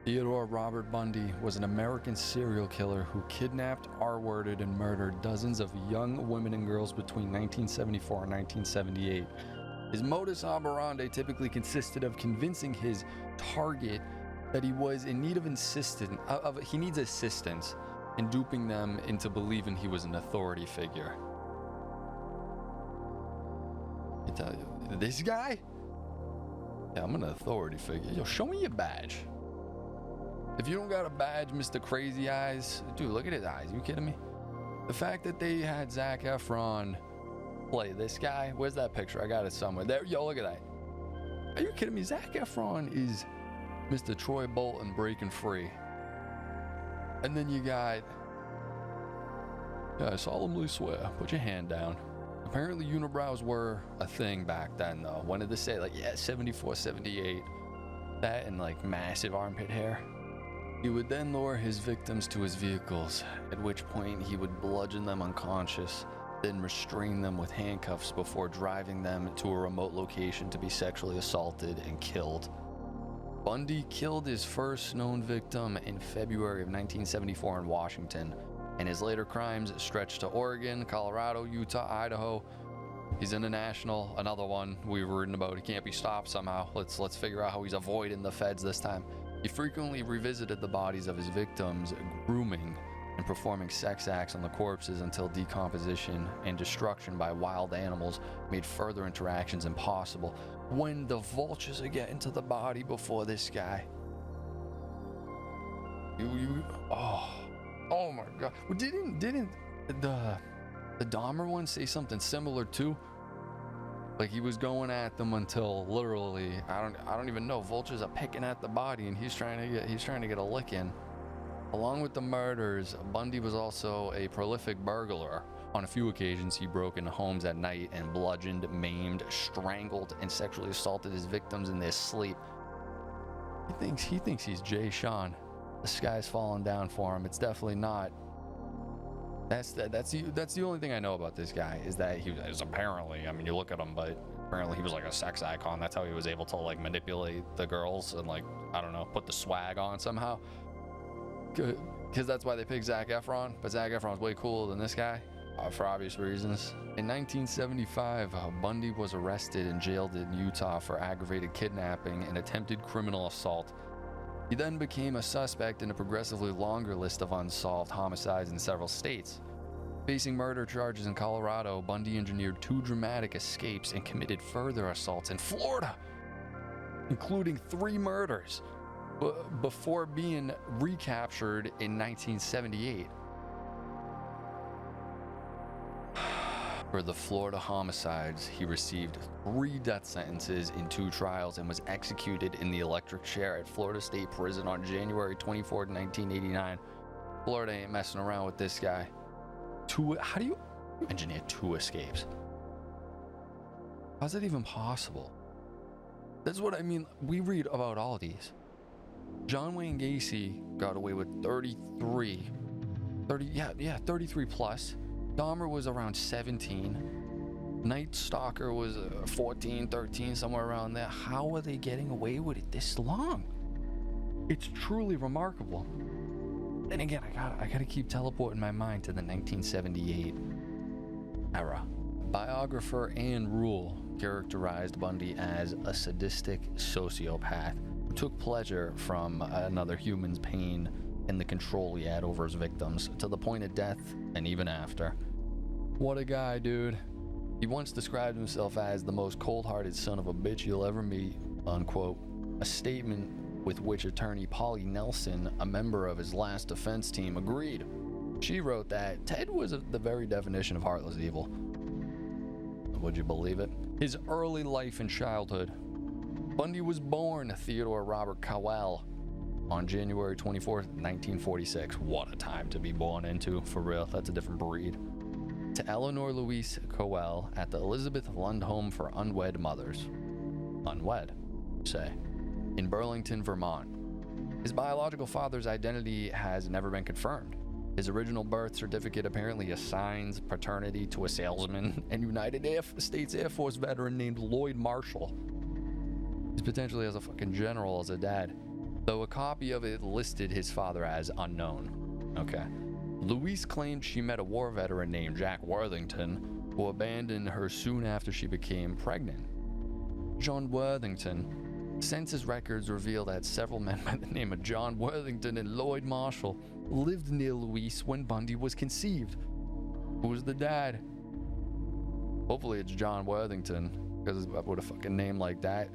Theodore Robert Bundy was an American serial killer who kidnapped, R-worded, and murdered dozens of young women and girls between 1974 and 1978. His modus operandi typically consisted of convincing his target that he was in need of he needs assistance, and duping them into believing he was an authority figure. I tell you, this guy? Yeah, I'm an authority figure. Yo, show me your badge. If you don't got a badge, Mr. Crazy Eyes, dude, look at his eyes. You kidding me? The fact that they had Zac Efron play this guy, where's that picture? I got it somewhere. There, yo, look at that. Are you kidding me? Zac Efron is Mr. Troy Bolton breaking free. And then you got, I solemnly swear, put your hand down. Apparently unibrows were a thing back then, though. When did they say, like, yeah, 74, 78. That and, like, massive armpit hair. He would then lure his victims to his vehicles, at which point he would bludgeon them unconscious, then restrain them with handcuffs before driving them to a remote location to be sexually assaulted and killed. Bundy killed his first known victim in February of 1974 in Washington, and his later crimes stretched to Oregon, Colorado, Utah, Idaho. He's international, another one we were reading about. He can't be stopped somehow. Let's figure out how he's avoiding the feds this time. He frequently revisited the bodies of his victims, grooming and performing sex acts on the corpses until decomposition and destruction by wild animals made further interactions impossible. When the vultures are getting to the body before this guy. Oh my God. Well, didn't the Dahmer one say something similar too? Like he was going at them until literally, I don't even know, vultures are picking at the body and he's trying to get a lick in. Along with the murders, Bundy was also a prolific burglar. On a few occasions, he broke into homes at night and bludgeoned, maimed, strangled, and sexually assaulted his victims in their sleep. He thinks he's Jay Sean. The sky's falling down for him. It's definitely not. That's the only thing I know about this guy is that he was apparently, I mean, you look at him, but apparently he was like a sex icon. That's how he was able to like manipulate the girls and like, I don't know, put the swag on somehow. Because that's why they picked Zac Efron, but Zac Efron's way cooler than this guy, for obvious reasons. In 1975, Bundy was arrested and jailed in Utah for aggravated kidnapping and attempted criminal assault. He then became a suspect in a progressively longer list of unsolved homicides in several states. Facing murder charges in Colorado, Bundy engineered 2 dramatic escapes and committed further assaults in Florida, including 3 murders, before being recaptured in 1978. For the Florida homicides, he received 3 death sentences in 2 trials and was executed in the electric chair at Florida State Prison on January 24, 1989. Florida ain't messing around with this guy. How do you engineer 2 escapes? How's that even possible? That's what I mean. We read about all these. John Wayne Gacy got away with 33 plus. Dahmer was around 17. Night Stalker was 14, 13, somewhere around there. How are they getting away with it this long? It's truly remarkable. Then again, I gotta keep teleporting my mind to the 1978 era. Biographer Ann Rule characterized Bundy as a sadistic sociopath who took pleasure from another human's pain and the control he had over his victims, to the point of death and even after. What a guy, dude. He once described himself as the most cold-hearted son of a bitch you'll ever meet, unquote. A statement with which attorney Polly Nelson, a member of his last defense team, agreed. She wrote that Ted was the very definition of heartless evil. Would you believe it? His early life and childhood. Bundy was born Theodore Robert Cowell on January 24th, 1946. What a time to be born into, for real. That's a different breed. To Eleanor Louise Cowell at the Elizabeth Lund Home for Unwed Mothers. Unwed, say. In Burlington, Vermont. His biological father's identity has never been confirmed. His original birth certificate apparently assigns paternity to a salesman and United States Air Force veteran named Lloyd Marshall. He potentially has a fucking general as a dad. though a copy of it listed his father as unknown. Okay. Louise claimed she met a war veteran named Jack Worthington, who abandoned her soon after she became pregnant. John Worthington. Census records reveal that several men by the name of John Worthington and Lloyd Marshall lived near Louise when Bundy was conceived. Who's the dad? Hopefully it's John Worthington, because with a fucking name like that,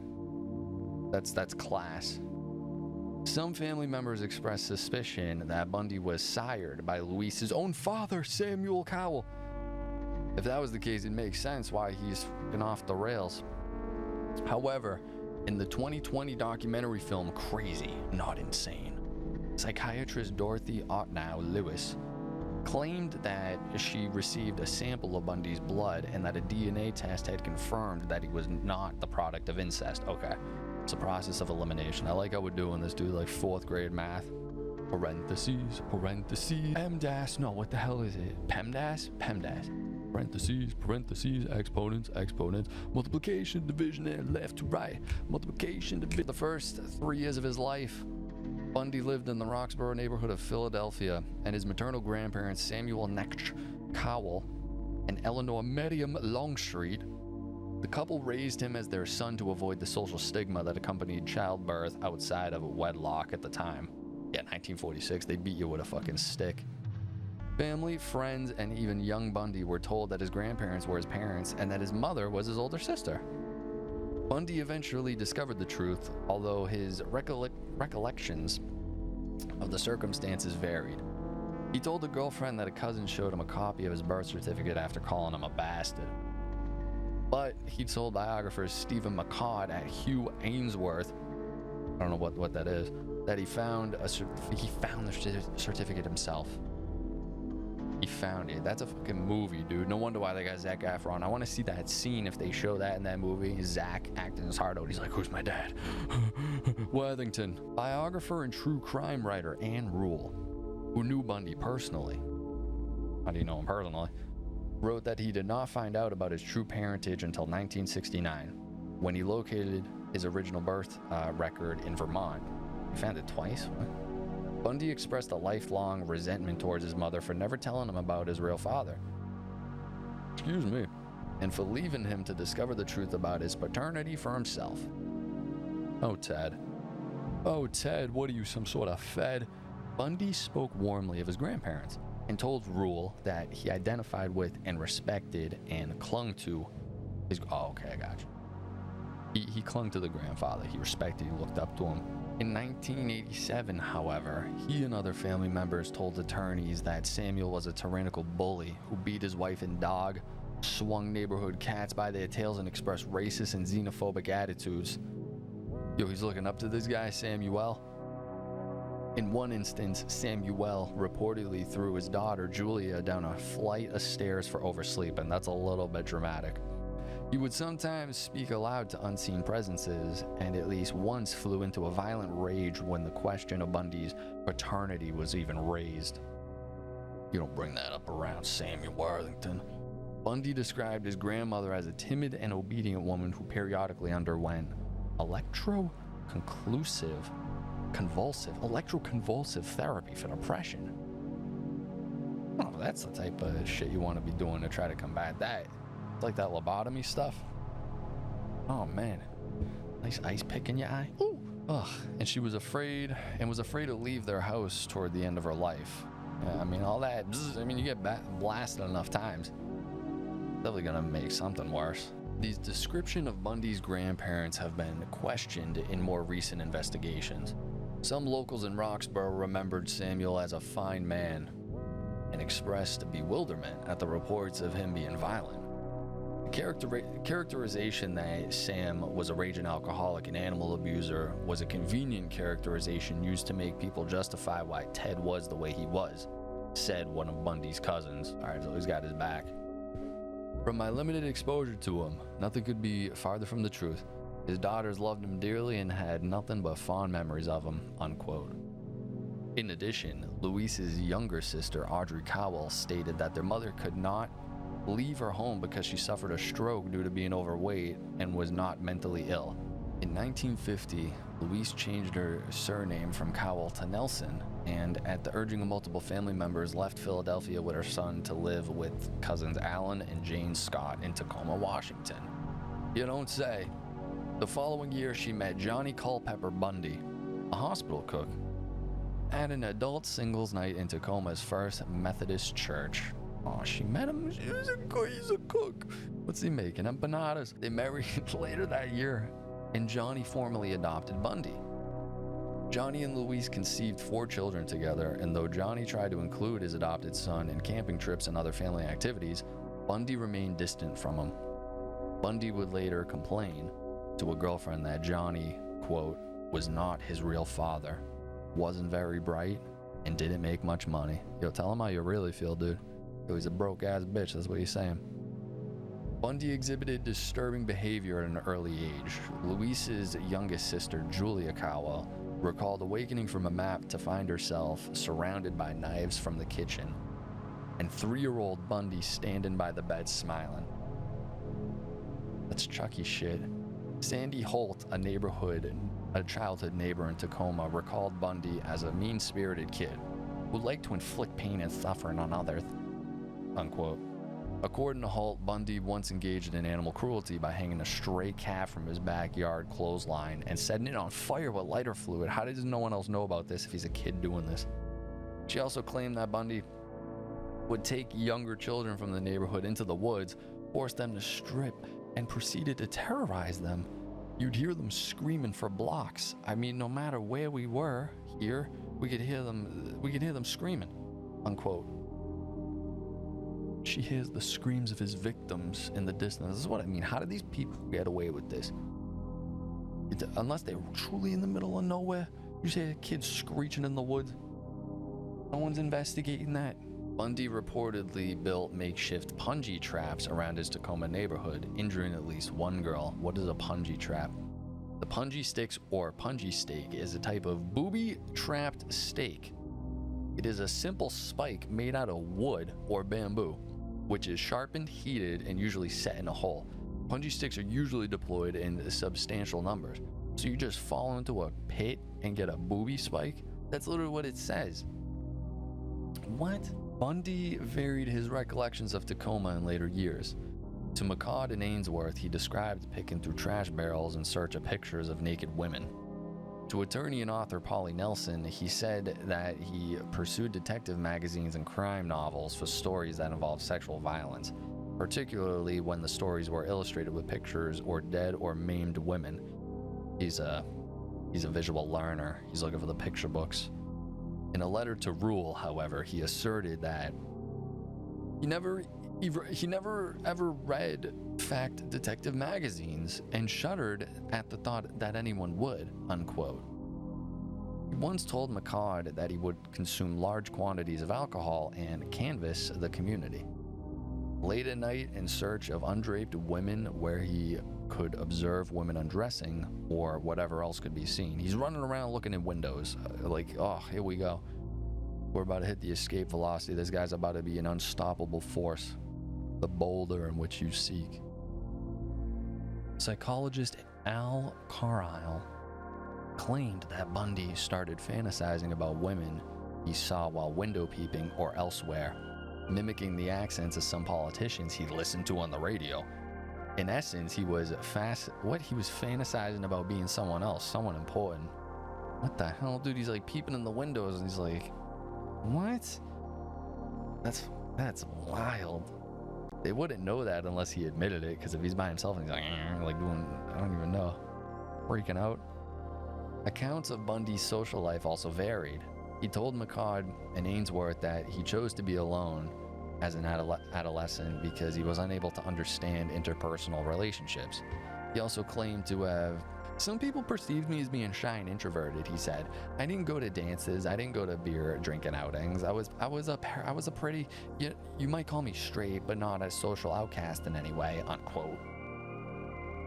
that's class. Some family members expressed suspicion that Bundy was sired by Louise's own father, Samuel Cowell. If that was the case, it makes sense why he's fucking off the rails. However, in the 2020 documentary film Crazy, Not Insane, psychiatrist Dorothy Otnow Lewis claimed that she received a sample of Bundy's blood and that a DNA test had confirmed that he was not the product of incest. Okay, it's a process of elimination. I like how we're doing this, dude, like 4th grade math. Parentheses, PEMDAS, no, what the hell is it? PEMDAS? Parentheses, exponents, multiplication, division, and left to right, multiplication, division. The first 3 years of his life, Bundy lived in the Roxborough neighborhood of Philadelphia, and his maternal grandparents, Samuel Netsch Cowell and Eleanor Miriam Longstreet, the couple raised him as their son to avoid the social stigma that accompanied childbirth outside of wedlock at the time. Yeah, 1946, they beat you with a fucking stick. Family, friends, and even young Bundy were told that his grandparents were his parents and that his mother was his older sister. Bundy eventually discovered the truth, although his recollections of the circumstances varied. He told a girlfriend that a cousin showed him a copy of his birth certificate after calling him a bastard. But he told biographers Stephen McCall at Hugh Ainsworth, I don't know what that is, that he found the certificate himself. He found it. That's a fucking movie, dude. No wonder why they got Zac Efron. I want to see that scene if they show that in that movie. Zach acting his heart out. He's like, who's my dad? Worthington. Biographer and true crime writer Ann Rule, who knew Bundy personally. How do you know him personally? Wrote that he did not find out about his true parentage until 1969, when he located his original birth record in Vermont. He found it twice? What? Bundy expressed a lifelong resentment towards his mother for never telling him about his real father. Excuse me. And for leaving him to discover the truth about his paternity for himself. Oh, Ted. Oh, Ted, what are you, some sort of fed? Bundy spoke warmly of his grandparents and told Rule that he identified with and respected and clung to his... Oh, okay, I got you. He clung to the grandfather. He respected, he looked up to him. In 1987, however, he and other family members told attorneys that Samuel was a tyrannical bully who beat his wife and dog, swung neighborhood cats by their tails, and expressed racist and xenophobic attitudes. Yo, he's looking up to this guy, Samuel. In one instance, Samuel reportedly threw his daughter, Julia, down a flight of stairs for oversleeping. That's a little bit dramatic. He would sometimes speak aloud to unseen presences, and at least once flew into a violent rage when the question of Bundy's paternity was even raised. You don't bring that up around Samuel Worthington. Bundy described his grandmother as a timid and obedient woman who periodically underwent electroconvulsive therapy for depression. I don't know if that's the type of shit you want to be doing to try to combat that. It's like that lobotomy stuff. Oh man, nice ice pick in your eye. Ooh. Ugh. And she was afraid to leave their house toward the end of her life. Yeah, I mean, all that, you get blasted enough times, definitely gonna make something worse. These description of Bundy's grandparents have been questioned in more recent investigations. Some locals in Roxborough remembered Samuel as a fine man and expressed bewilderment at the reports of him being violent. The characterization that Sam was a raging alcoholic and animal abuser was a convenient characterization used to make people justify why Ted was the way he was, said one of Bundy's cousins. All right, so he's got his back. From my limited exposure to him, nothing could be farther from the truth. His daughters loved him dearly and had nothing but fond memories of him, unquote. In addition, Louise's younger sister, Audrey Cowell, stated that their mother could not leave her home because she suffered a stroke due to being overweight and was not mentally ill. In 1950, Louise changed her surname from Cowell to Nelson, and at the urging of multiple family members, left Philadelphia with her son to live with cousins Alan and Jane Scott in Tacoma, Washington. You don't say. The following year, she met Johnny Culpepper Bundy, a hospital cook, at an adult singles night in Tacoma's First Methodist Church. Oh, she met him. He's a cook. What's he making? Empanadas. They married later that year, and Johnny formally adopted Bundy. Johnny and Louise conceived 4 children together, and though Johnny tried to include his adopted son in camping trips and other family activities, Bundy remained distant from him. Bundy would later complain to a girlfriend that Johnny, quote, was not his real father, wasn't very bright, and didn't make much money. Yo, tell him how you really feel, dude. Yo, he's a broke-ass bitch, that's what he's saying. Bundy exhibited disturbing behavior at an early age. Louise's youngest sister, Julia Cowell, recalled awakening from a nap to find herself surrounded by knives from the kitchen, and 3-year-old Bundy standing by the bed smiling. That's Chucky shit. Sandy Holt, a childhood neighbor in Tacoma, recalled Bundy as a mean-spirited kid who liked to inflict pain and suffering on others, unquote. According to Holt, Bundy once engaged in animal cruelty by hanging a stray cat from his backyard clothesline and setting it on fire with lighter fluid. How does no one else know about this if he's a kid doing this? She also claimed that Bundy would take younger children from the neighborhood into the woods, force them to strip, and proceeded to terrorize them. You'd hear them screaming for blocks. I mean, no matter where we were here, we could hear them screaming, unquote. She hears the screams of his victims in the distance. This is what I mean. How did these people get away with this? Unless they were truly in the middle of nowhere. You say a kid screeching in the woods. No one's investigating that. Bundy reportedly built makeshift punji traps around his Tacoma neighborhood, injuring at least one girl. What is a punji trap? The punji sticks, or punji stake, is a type of booby-trapped stake. It is a simple spike made out of wood or bamboo, which is sharpened, heated, and usually set in a hole. Punji sticks are usually deployed in substantial numbers. So you just fall into a pit and get a booby spike? That's literally what it says. What? Bundy varied his recollections of Tacoma in later years. To McCall and Ainsworth, he described picking through trash barrels in search of pictures of naked women. To attorney and author Polly Nelson, he said that he pursued detective magazines and crime novels for stories that involved sexual violence, particularly when the stories were illustrated with pictures or dead or maimed women. He's a visual learner. He's looking for the picture books. In a letter to Rule, however, he asserted that he never ever read fact detective magazines and shuddered at the thought that anyone would, unquote. He once told McCall that he would consume large quantities of alcohol and canvass the community. Late at night, in search of undraped women where he could observe women undressing or whatever else could be seen. He's running around looking in windows like, oh, here we go. We're about to hit the escape velocity. This guy's about to be an unstoppable force. The boulder in which you seek. Psychologist Al Carlisle claimed that Bundy started fantasizing about women he saw while window peeping or elsewhere, mimicking the accents of some politicians he listened to on the radio. In essence, he was fantasizing about being someone else, someone important. What the hell, dude? He's like peeping in the windows and he's like, what? That's wild. They wouldn't know that unless he admitted it, because if he's by himself and he's like doing, I don't even know, freaking out. Accounts of Bundy's social life also varied. He told McCall and Ainsworth that he chose to be alone as an adolescent because he was unable to understand interpersonal relationships. He also claimed to have, some people perceived me as being shy and introverted, he said. I didn't go to dances, I didn't go to beer drinking outings. I was a pretty, you might call me straight, but not a social outcast in any way, unquote.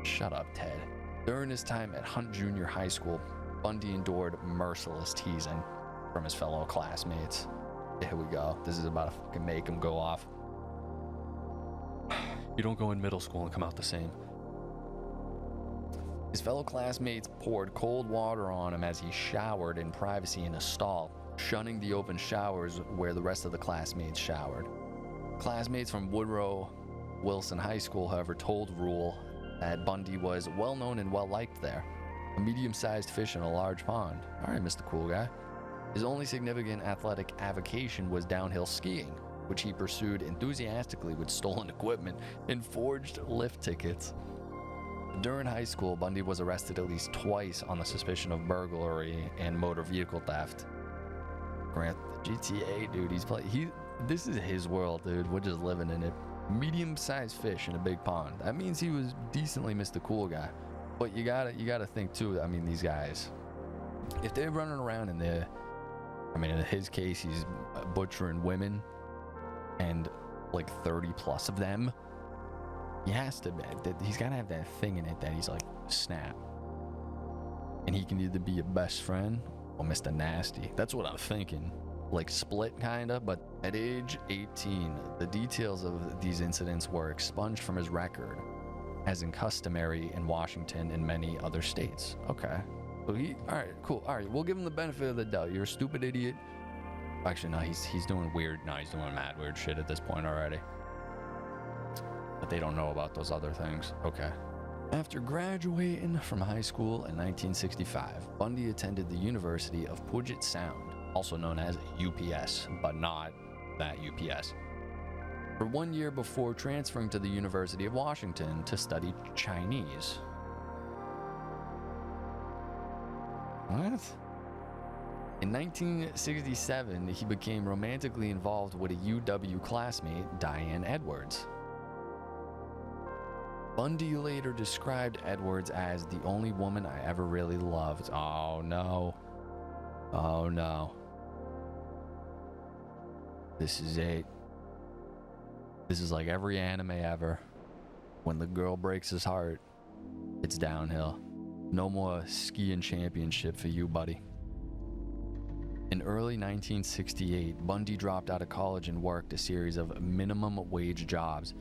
Shut up, Ted. During his time at Hunt Junior High School, Bundy endured merciless teasing from his fellow classmates. Here we go. This is about to fucking make him go off. You don't go in middle school and come out the same. His fellow classmates poured cold water on him as he showered in privacy in a stall, shunning the open showers where the rest of the classmates showered. Classmates from Woodrow Wilson High School, however, told Rule that Bundy was well known and well liked there, a medium-sized fish in a large pond. All right, Mr. Cool Guy. His only significant athletic avocation was downhill skiing, which he pursued enthusiastically with stolen equipment and forged lift tickets. During high school, Bundy was arrested at least twice on the suspicion of burglary and motor vehicle theft. Grant, the GTA, dude, this is his world, dude. We're just living in it. Medium-sized fish in a big pond. That means he was decently Mr. Cool Guy. But you gotta think too, I mean, these guys, if they're running around in there, I mean, in his case, he's butchering women, and like 30 plus of them, he's gotta have that thing in it that he's like, snap. And he can either be your best friend or Mr. Nasty. That's what I'm thinking. Like split kinda, but at age 18, the details of these incidents were expunged from his record, as in customary in Washington and many other states. Okay. So alright, cool. Alright, we'll give him the benefit of the doubt. You're a stupid idiot. Actually, no, he's doing he's doing mad weird shit at this point already. But they don't know about those other things. Okay. After graduating from high school in 1965, Bundy attended the University of Puget Sound, also known as UPS, but not that UPS, for 1 year before transferring to the University of Washington to study Chinese. What? In 1967, he became romantically involved with a UW classmate, Diane Edwards. Bundy later described Edwards as the only woman I ever really loved. Oh no. Oh no. This is it. This is like every anime ever. When the girl breaks his heart, it's downhill. No more skiing championship for you, buddy. In early 1968, Bundy dropped out of college and worked a series of minimum wage jobs.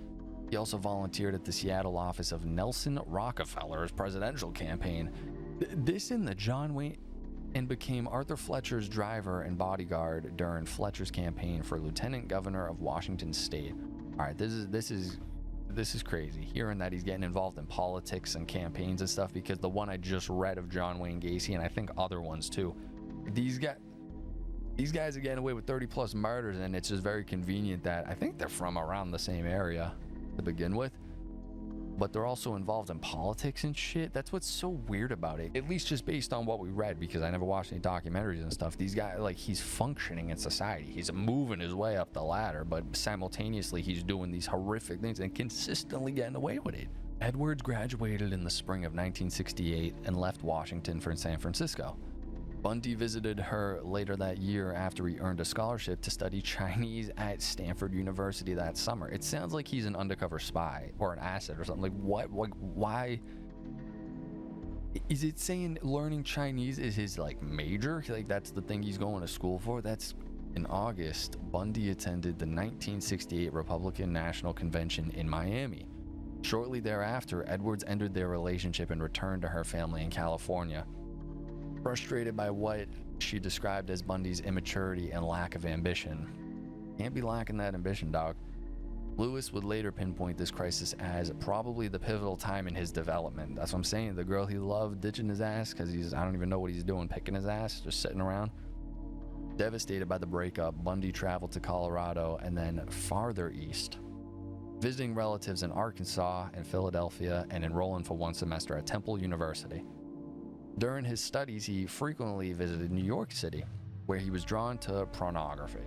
He also volunteered at the Seattle office of Nelson Rockefeller's presidential campaign. This in the John Wayne, and became Arthur Fletcher's driver and bodyguard during Fletcher's campaign for lieutenant governor of Washington State. All right, this is crazy. Hearing that he's getting involved in politics and campaigns and stuff, because the one I just read of John Wayne Gacy, and I think other ones too, these guys are getting away with 30 plus murders, and it's just very convenient that I think they're from around the same area to begin with, but they're also involved in politics and shit. That's what's so weird about it, at least just based on what we read, because I never watched any documentaries and stuff. These guys, like, he's functioning in society, he's moving his way up the ladder, but simultaneously he's doing these horrific things and consistently getting away with it. Edwards graduated in the spring of 1968 and left Washington for San Francisco. Bundy visited her later that year after he earned a scholarship to study Chinese at Stanford University that summer. It sounds like he's an undercover spy or an asset or something. Like, what? Like, why? Is it saying learning Chinese is his, like, major? Like, that's the thing he's going to school for? That's... In August, Bundy attended the 1968 Republican National Convention in Miami. Shortly thereafter, Edwards ended their relationship and returned to her family in California. Frustrated by what she described as Bundy's immaturity and lack of ambition. Can't be lacking that ambition, dog. Lewis would later pinpoint this crisis as probably the pivotal time in his development. That's what I'm saying. The girl he loved ditching his ass because I don't even know what he's doing, picking his ass, just sitting around. Devastated by the breakup, Bundy traveled to Colorado and then farther east, visiting relatives in Arkansas and Philadelphia and enrolling for one semester at Temple University. During his studies, he frequently visited New York City, where he was drawn to pornography.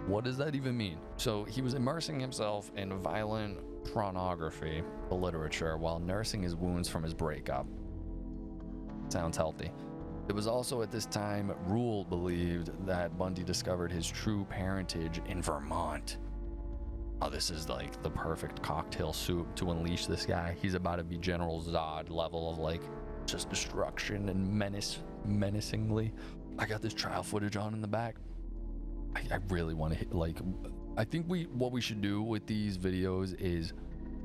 What does that even mean? So he was immersing himself in violent pornography, the literature, while nursing his wounds from his breakup. Sounds healthy. It was also at this time Rule believed that Bundy discovered his true parentage in Vermont. Oh, this is like the perfect cocktail soup to unleash this guy. He's about to be General Zod level of, like, just destruction and menacingly. I got this trial footage on in the back. I really want to hit, like, I think what we should do with these videos is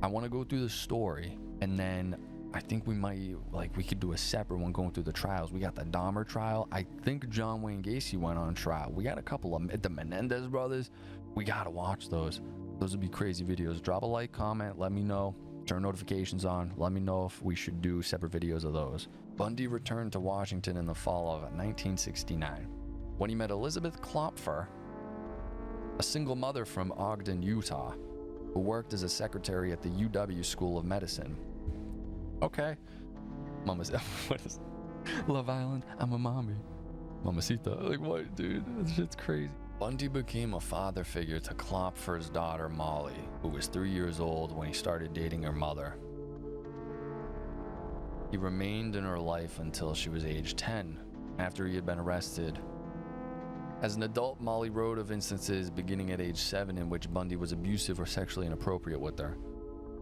I want to go through the story, and then I think we might, like, we could do a separate one going through the trials. We got the Dahmer trial. I think John Wayne Gacy went on trial. We got a couple of the Menendez brothers. We gotta watch those. Those would be crazy videos. Drop a like, comment, let me know. Turn notifications on. Let me know if we should do separate videos of those. Bundy returned to Washington in the fall of 1969 when he met Elizabeth Klopfer, a single mother from Ogden, Utah, who worked as a secretary at the UW School of Medicine. Okay. Mama's, what is Love Island? I'm a mommy. Mamacita. Like, what, dude? This shit's crazy. Bundy became a father figure to Klopfer's daughter, Molly, who was 3 years old when he started dating her mother. He remained in her life until she was age 10, after he had been arrested. As an adult, Molly wrote of instances beginning at age 7 in which Bundy was abusive or sexually inappropriate with her.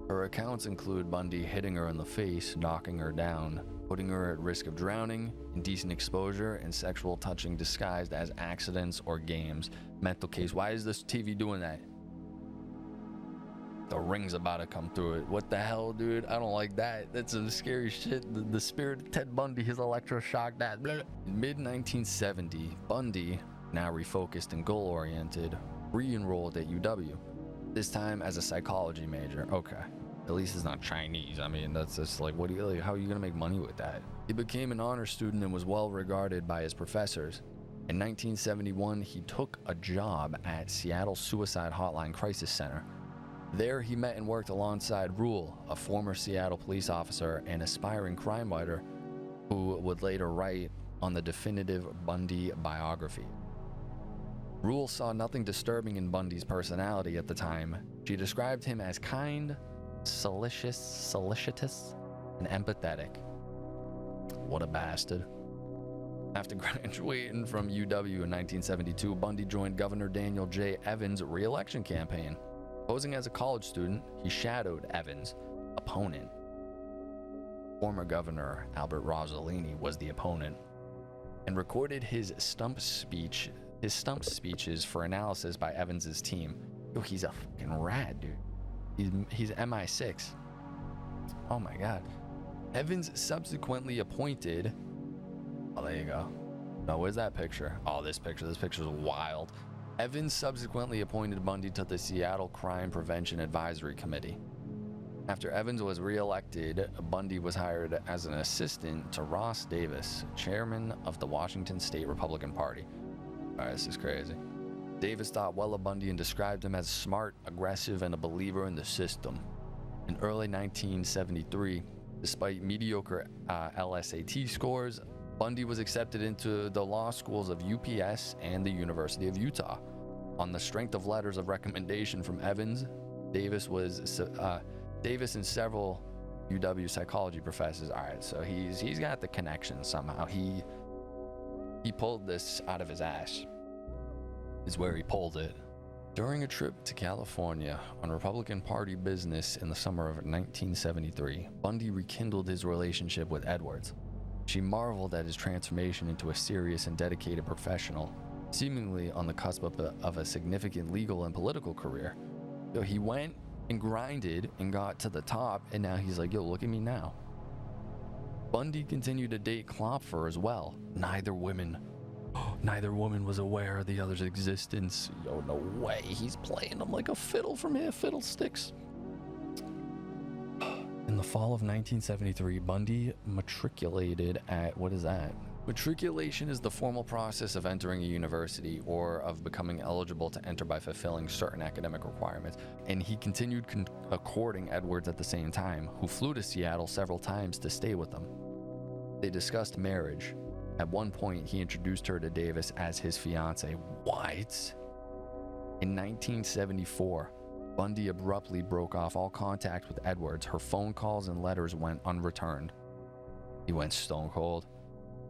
Her accounts include Bundy hitting her in the face, knocking her down, putting her at risk of drowning, indecent exposure, and sexual touching disguised as accidents or games. Mental case. Why is this TV doing that? The ring's about to come through it. What the hell, dude? I don't like that. That's some scary shit. The spirit of Ted Bundy, his electroshock, that. Blah. In mid-1970, Bundy, now refocused and goal-oriented, re-enrolled at UW. This time as a psychology major. Okay. At least it's not Chinese. I mean, that's just like, what do you, like, how are you gonna make money with that? He became an honor student and was well regarded by his professors. In 1971, he took a job at Seattle Suicide Hotline Crisis Center. There, he met and worked alongside Rule, a former Seattle police officer and aspiring crime writer who would later write on the definitive Bundy biography. Rule saw nothing disturbing in Bundy's personality at the time. She described him as kind, solicitous, and empathetic. What a bastard. After graduating from UW in 1972, Bundy joined Governor Daniel J. Evans' re-election campaign. Posing as a college student, he shadowed Evans' opponent. Former Governor Albert Rossellini was the opponent, and recorded his stump speeches for analysis by Evans' team. Yo, he's a fucking rat, dude. He's MI6. Oh my god. Evans subsequently appointed... Oh, there you go. No, where's that picture? Oh, this picture. This picture's wild. Evans subsequently appointed Bundy to the Seattle Crime Prevention Advisory Committee. After Evans was re-elected, Bundy was hired as an assistant to Ross Davis, chairman of the Washington State Republican Party. Alright, this is crazy. Davis thought well of Bundy and described him as smart, aggressive, and a believer in the system. In early 1973, despite mediocre LSAT scores, Bundy was accepted into the law schools of UPS and the University of Utah. On the strength of letters of recommendation from Evans, Davis and several UW psychology professors. All right, so he's got the connection somehow. He pulled this out of his ass. Is where he pulled it. During a trip to California on Republican Party business in the summer of 1973, Bundy rekindled his relationship with Edwards. She marveled at his transformation into a serious and dedicated professional, seemingly on the cusp of a significant legal and political career. So he went and grinded and got to the top, and now he's like, yo, look at me now. Bundy continued to date Klopfer as well. Neither woman was aware of the other's existence. Yo, no way. He's playing them like a fiddle from here, fiddlesticks. In the fall of 1973, Bundy matriculated at, what is that? Matriculation is the formal process of entering a university or of becoming eligible to enter by fulfilling certain academic requirements. And he continued courting Edwards at the same time, who flew to Seattle several times to stay with them. They discussed marriage. At one point, he introduced her to Davis as his fiancée. What? In 1974, Bundy abruptly broke off all contact with Edwards. Her phone calls and letters went unreturned. He went stone cold.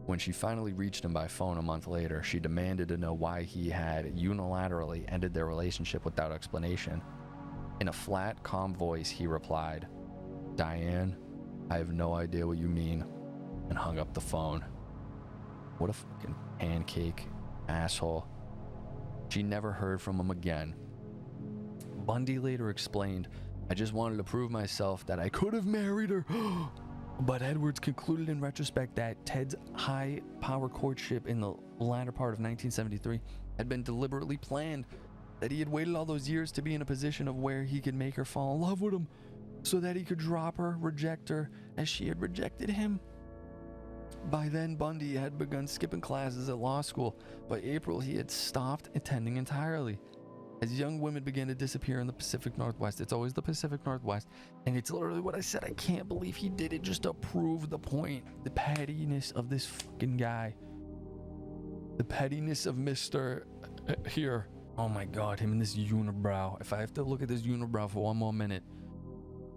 When she finally reached him by phone a month later, she demanded to know why he had unilaterally ended their relationship without explanation. In a flat, calm voice, he replied, "Diane, I have no idea what you mean," and hung up the phone. What a fucking pancake asshole. She never heard from him again. Bundy later explained, "I just wanted to prove myself that I could have married her." But Edwards concluded in retrospect that Ted's high-power courtship in the latter part of 1973 had been deliberately planned, that he had waited all those years to be in a position of where he could make her fall in love with him, so that he could drop her, reject her, as she had rejected him. By then, Bundy had begun skipping classes at law school. By April, he had stopped attending entirely. As young women began to disappear in the Pacific Northwest, it's always the Pacific Northwest, and it's literally what I said. I can't believe he did it just to prove the point. The pettiness of this fucking guy. The pettiness of Mr. Here. Oh my god, him and this unibrow. If I have to look at this unibrow for one more minute,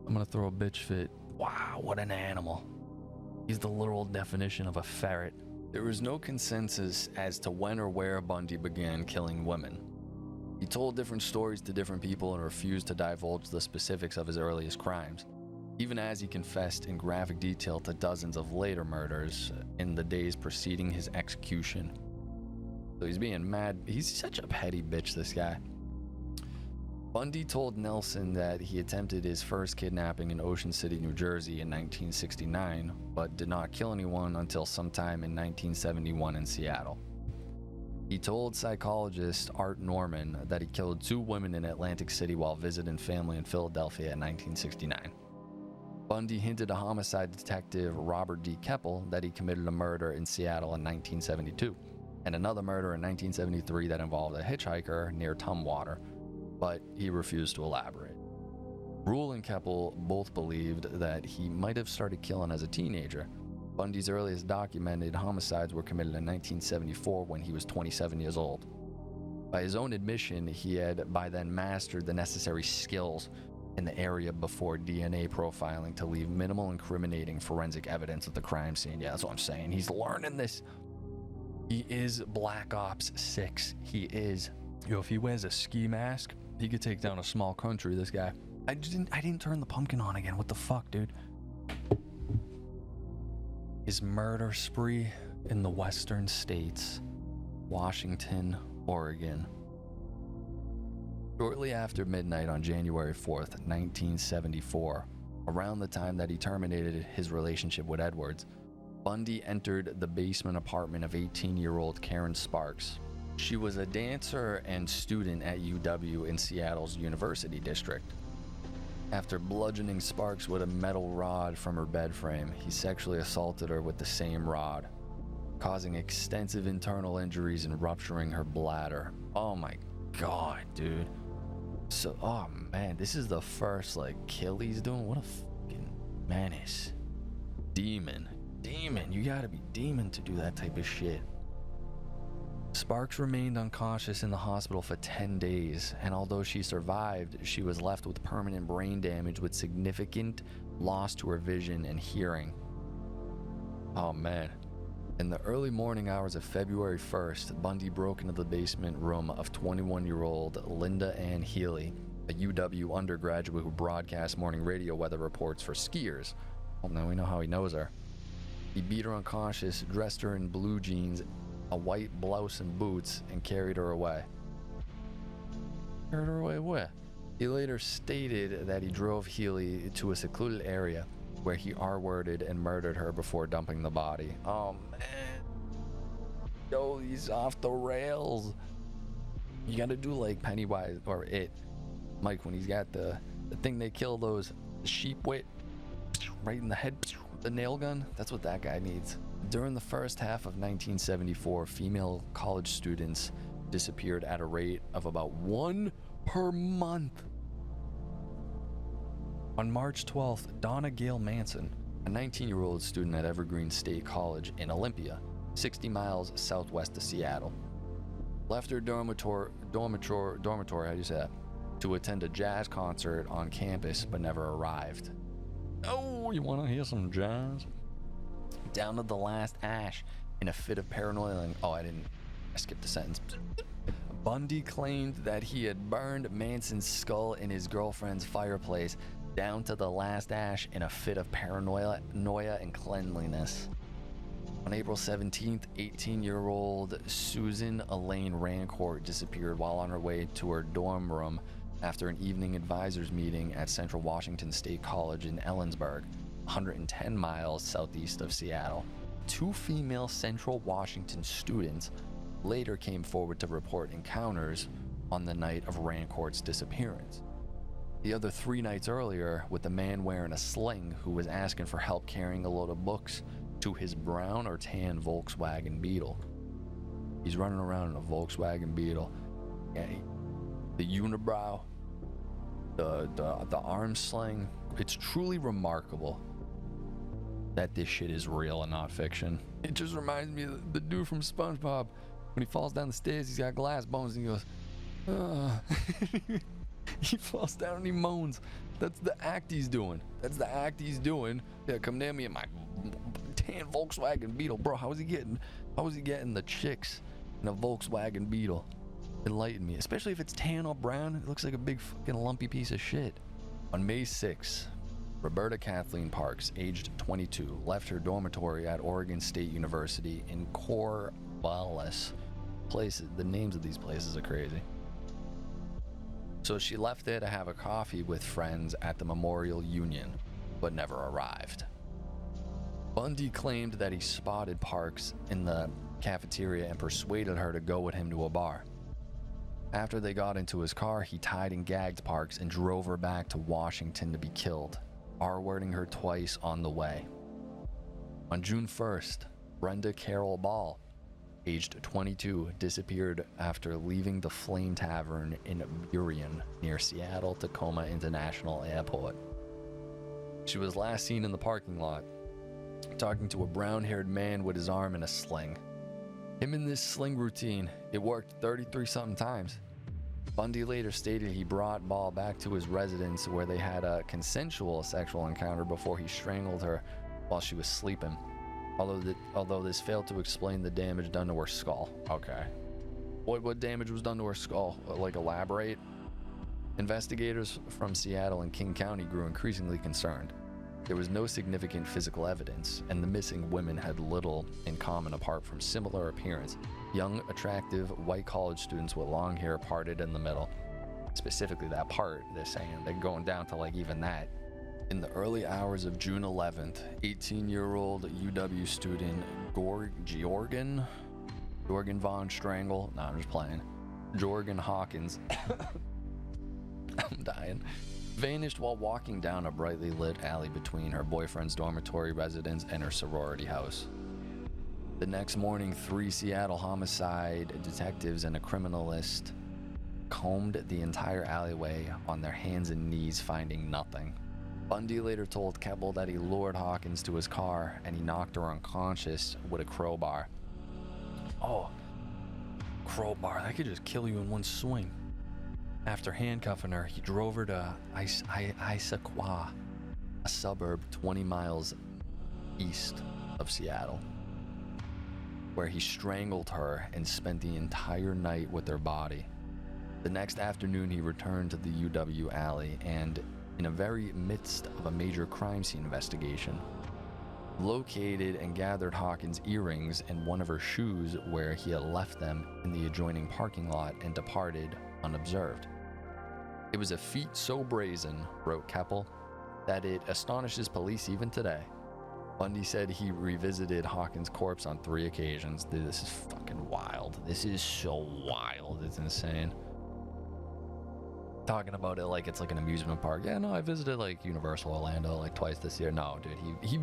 I'm gonna throw a bitch fit. Wow, what an animal. He's the literal definition of a ferret. There was no consensus as to when or where Bundy began killing women. He told different stories to different people and refused to divulge the specifics of his earliest crimes, even as he confessed in graphic detail to dozens of later murders in the days preceding his execution. So he's being mad. He's such a petty bitch, this guy. Bundy told Nelson that he attempted his first kidnapping in Ocean City, New Jersey in 1969, but did not kill anyone until sometime in 1971 in Seattle. He told psychologist Art Norman that he killed 2 women in Atlantic City while visiting family in Philadelphia in 1969. Bundy hinted to homicide detective Robert D. Keppel that he committed a murder in Seattle in 1972, and another murder in 1973 that involved a hitchhiker near Tumwater, but he refused to elaborate. Rule and Keppel both believed that he might have started killing as a teenager. Bundy's earliest documented homicides were committed in 1974 when he was 27 years old. By his own admission, he had by then mastered the necessary skills in the area before DNA profiling to leave minimal incriminating forensic evidence at the crime scene. Yeah, that's what I'm saying. He's learning this. He is Black Ops 6. He is. Yo, if he wears a ski mask, he could take down a small country, this guy. I didn't turn the pumpkin on again. What the fuck, dude? His murder spree in the western states, Washington, Oregon. Shortly after midnight on January 4th, 1974, around the time that he terminated his relationship with Edwards, Bundy entered the basement apartment of 18-year-old Karen Sparks. She was a dancer and student at UW in Seattle's University District. After bludgeoning Sparks with a metal rod from her bed frame, he sexually assaulted her with the same rod, causing extensive internal injuries and rupturing her bladder. Oh my god, dude. So, oh man, this is the first kill he's doing. What a fucking menace. Demon, you gotta be demon to do that type of shit. Sparks remained unconscious in the hospital for 10 days, and although she survived, she was left with permanent brain damage with significant loss to her vision and hearing. Oh man. In the early morning hours of February 1st, Bundy broke into the basement room of 21-year-old Linda Ann Healy, a UW undergraduate who broadcasts morning radio weather reports for skiers. Well, now we know how he knows her. He beat her unconscious, dressed her in blue jeans, a white blouse and boots, and carried her away. Carried her away where? He later stated that he drove Healy to a secluded area where he R-worded and murdered her before dumping the body. Oh man. Yo, he's off the rails. You gotta do like Pennywise or It. Mike, when he's got the thing they kill those sheep with right in the head, the nail gun. That's what that guy needs. During the first half of 1974, female college students disappeared at a rate of about 1 per month. On March 12th, Donna Gail Manson, a 19-year-old student at Evergreen State College in Olympia, 60 miles southwest of Seattle, left her dormitory, how do you say that, to attend a jazz concert on campus but never arrived. Oh, you want to hear some jazz? Down to the last ash in a fit of paranoia. I skipped a sentence. Bundy claimed that he had burned Manson's skull in his girlfriend's fireplace down to the last ash in a fit of paranoia and cleanliness. On April 17th, 18-year-old Susan Elaine Rancourt disappeared while on her way to her dorm room after an evening advisors meeting at Central Washington State College in Ellensburg. 110 miles southeast of Seattle. 2 female Central Washington students later came forward to report encounters on the night of Rancourt's disappearance. The other 3 nights earlier, with the man wearing a sling who was asking for help carrying a load of books to his brown or tan Volkswagen Beetle. He's running around in a Volkswagen Beetle. Yeah, the unibrow, the arm sling. It's truly remarkable that this shit is real and not fiction. It just reminds me of the dude from SpongeBob. When he falls down the stairs, he's got glass bones and he goes, he falls down and he moans. That's the act he's doing. Yeah, come near me in my tan Volkswagen Beetle. Bro, how is he getting the chicks in a Volkswagen Beetle? Enlighten me. Especially if it's tan or brown. It looks like a big fucking lumpy piece of shit. On May 6th, Roberta Kathleen Parks, aged 22, left her dormitory at Oregon State University in Corvallis. The names of these places are crazy. So she left there to have a coffee with friends at the Memorial Union, but never arrived. Bundy claimed that he spotted Parks in the cafeteria and persuaded her to go with him to a bar. After they got into his car, he tied and gagged Parks and drove her back to Washington to be killed, R-wording her twice on the way. On June 1st, Brenda Carol Ball, aged 22, disappeared after leaving the Flame Tavern in Burien near Seattle-Tacoma International Airport. She was last seen in the parking lot, talking to a brown-haired man with his arm in a sling. Him in this sling routine, it worked 33-something times. Bundy later stated he brought Ball back to his residence where they had a consensual sexual encounter before he strangled her while she was sleeping. Although this failed to explain the damage done to her skull. Okay. What damage was done to her skull? Like, elaborate? Investigators from Seattle and King County grew increasingly concerned. There was no significant physical evidence, and the missing women had little in common apart from similar appearance. Young, attractive, white college students with long hair parted in the middle. Specifically that part, they're saying. They're going down to, like, even that. In the early hours of June 11th, 18-year-old UW student Jorgen von Strangle, no, I'm just playing, Jorgen Hawkins, I'm dying, vanished while walking down a brightly lit alley between her boyfriend's dormitory residence and her sorority house. The next morning, 3 Seattle homicide detectives and a criminalist combed the entire alleyway on their hands and knees, finding nothing. Bundy later told Keppel that he lured Hawkins to his car and he knocked her unconscious with a crowbar. Oh, crowbar, that could just kill you in one swing. After handcuffing her, he drove her to Issaquah, a suburb 20 miles east of Seattle, where he strangled her and spent the entire night with her body. The next afternoon, he returned to the UW alley and, in the very midst of a major crime scene investigation, located and gathered Hawkins' earrings and one of her shoes where he had left them in the adjoining parking lot and departed unobserved. It was a feat so brazen, wrote Keppel, that it astonishes police even today. Bundy said he revisited Hawkins' corpse on 3 occasions. Dude, this is fucking wild. This is so wild. It's insane. Talking about it like it's like an amusement park. Yeah, no, I visited like Universal Orlando like twice this year. No, dude,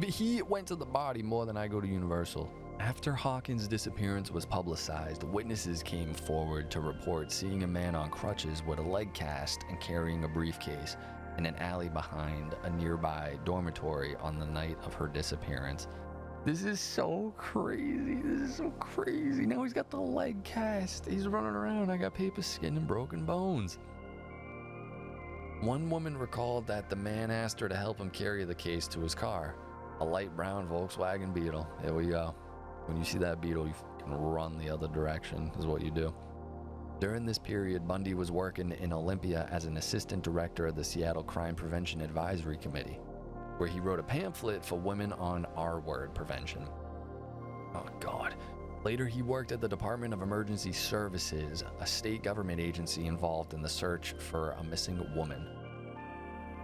he went to the body more than I go to Universal. After Hawkins' disappearance was publicized, witnesses came forward to report seeing a man on crutches with a leg cast and carrying a briefcase in an alley behind a nearby dormitory on the night of her disappearance. This is so crazy. Now he's got the leg cast. He's running around. I got paper skin and broken bones. One woman recalled that the man asked her to help him carry the case to his car, a light brown Volkswagen Beetle. There we go. When you see that Beetle, you fucking run the other direction, is what you do. During this period, Bundy was working in Olympia as an assistant director of the Seattle Crime Prevention Advisory Committee, where he wrote a pamphlet for women on R-word prevention. Oh, God. Later, he worked at the Department of Emergency Services, a state government agency involved in the search for a missing woman.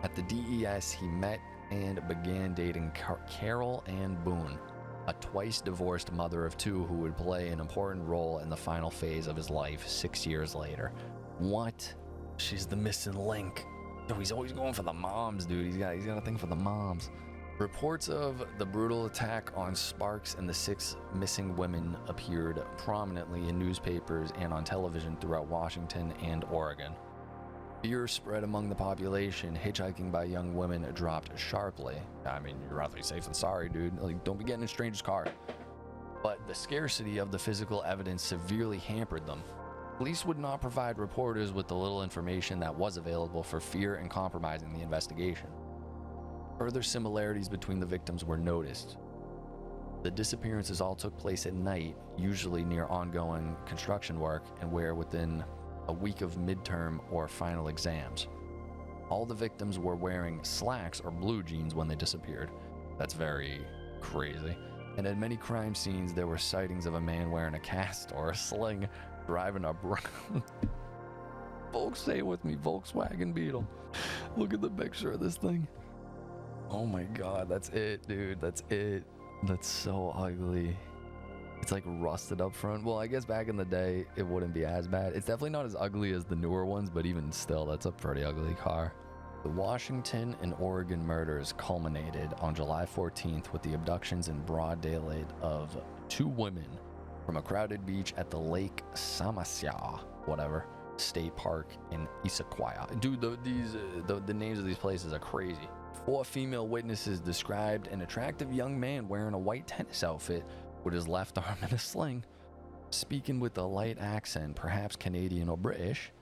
At the DES, he met and began dating Carol Ann Boone, a twice-divorced mother of two who would play an important role in the final phase of his life 6 years later. What? She's the missing link. Yo, he's always going for the moms, dude. He's got a thing for the moms. Reports of the brutal attack on Sparks and the 6 missing women appeared prominently in newspapers and on television throughout Washington and Oregon. Fear spread among the population. Hitchhiking by young women dropped sharply. I mean, you're rather safe than sorry, dude. Like, don't be getting in a stranger's car. But the scarcity of the physical evidence severely hampered them. Police would not provide reporters with the little information that was available for fear and compromising the investigation. Further similarities between the victims were noticed. The disappearances all took place at night, usually near ongoing construction work and were within a week of midterm or final exams. All the victims were wearing slacks or blue jeans when they disappeared. That's very crazy. And at many crime scenes, there were sightings of a man wearing a cast or a sling, driving a folks, say it with me, Volkswagen Beetle. Look at the picture of this thing. Oh my god, that's it, dude. That's it. That's so ugly. It's like rusted up front. Well, I guess back in the day, it wouldn't be as bad. It's definitely not as ugly as the newer ones, but even still, that's a pretty ugly car. The Washington and Oregon murders culminated on July 14th with the abductions in broad daylight of 2 women from a crowded beach at the Lake Samasya, state park in Issaquah. Dude, the names of these places are crazy. 4 female witnesses described an attractive young man wearing a white tennis outfit with his left arm in a sling, speaking with a light accent, perhaps Canadian or British,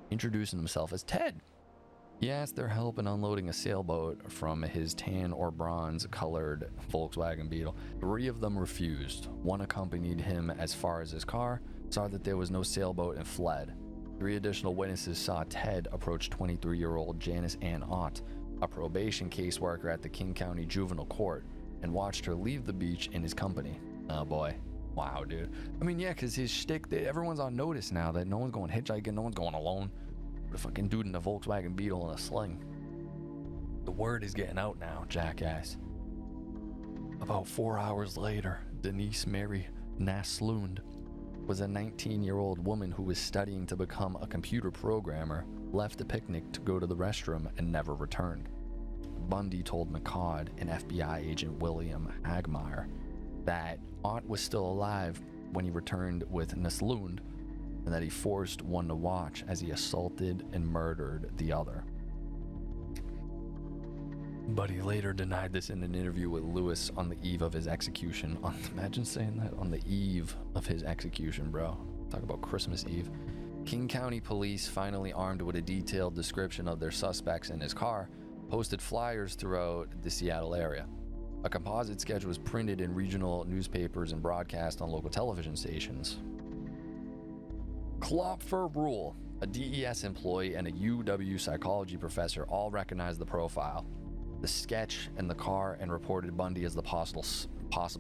introducing himself as Ted. He asked their help in unloading a sailboat from his tan or bronze-colored Volkswagen Beetle. 3 of them refused. 1 accompanied him as far as his car, saw that there was no sailboat, and fled. 3 additional witnesses saw Ted approach 23-year-old Janice Ann Ott, a probation caseworker at the King County Juvenile Court, and watched her leave the beach in his company. Oh boy. Wow, dude. I mean, yeah, because his shtick, everyone's on notice now that no one's going hitchhiking, no one's going alone. The fucking dude in a Volkswagen Beetle and a sling. The word is getting out now, jackass. About 4 hours later, Denise Mary Naslund was a 19-year-old woman who was studying to become a computer programmer, left a picnic to go to the restroom, and never returned. Bundy told McCord and FBI agent William Hagmeyer that Ott was still alive when he returned with Naslund, and that he forced one to watch as he assaulted and murdered the other. But he later denied this in an interview with Lewis on the eve of his execution. Imagine saying that on the eve of his execution, bro. Talk about Christmas Eve. King County Police, finally armed with a detailed description of their suspects in his car, posted flyers throughout the Seattle area. A composite sketch was printed in regional newspapers and broadcast on local television stations. Klopfer Rule, a DES employee and a UW psychology professor, all recognized the profile, the sketch, and the car, and reported Bundy as the possible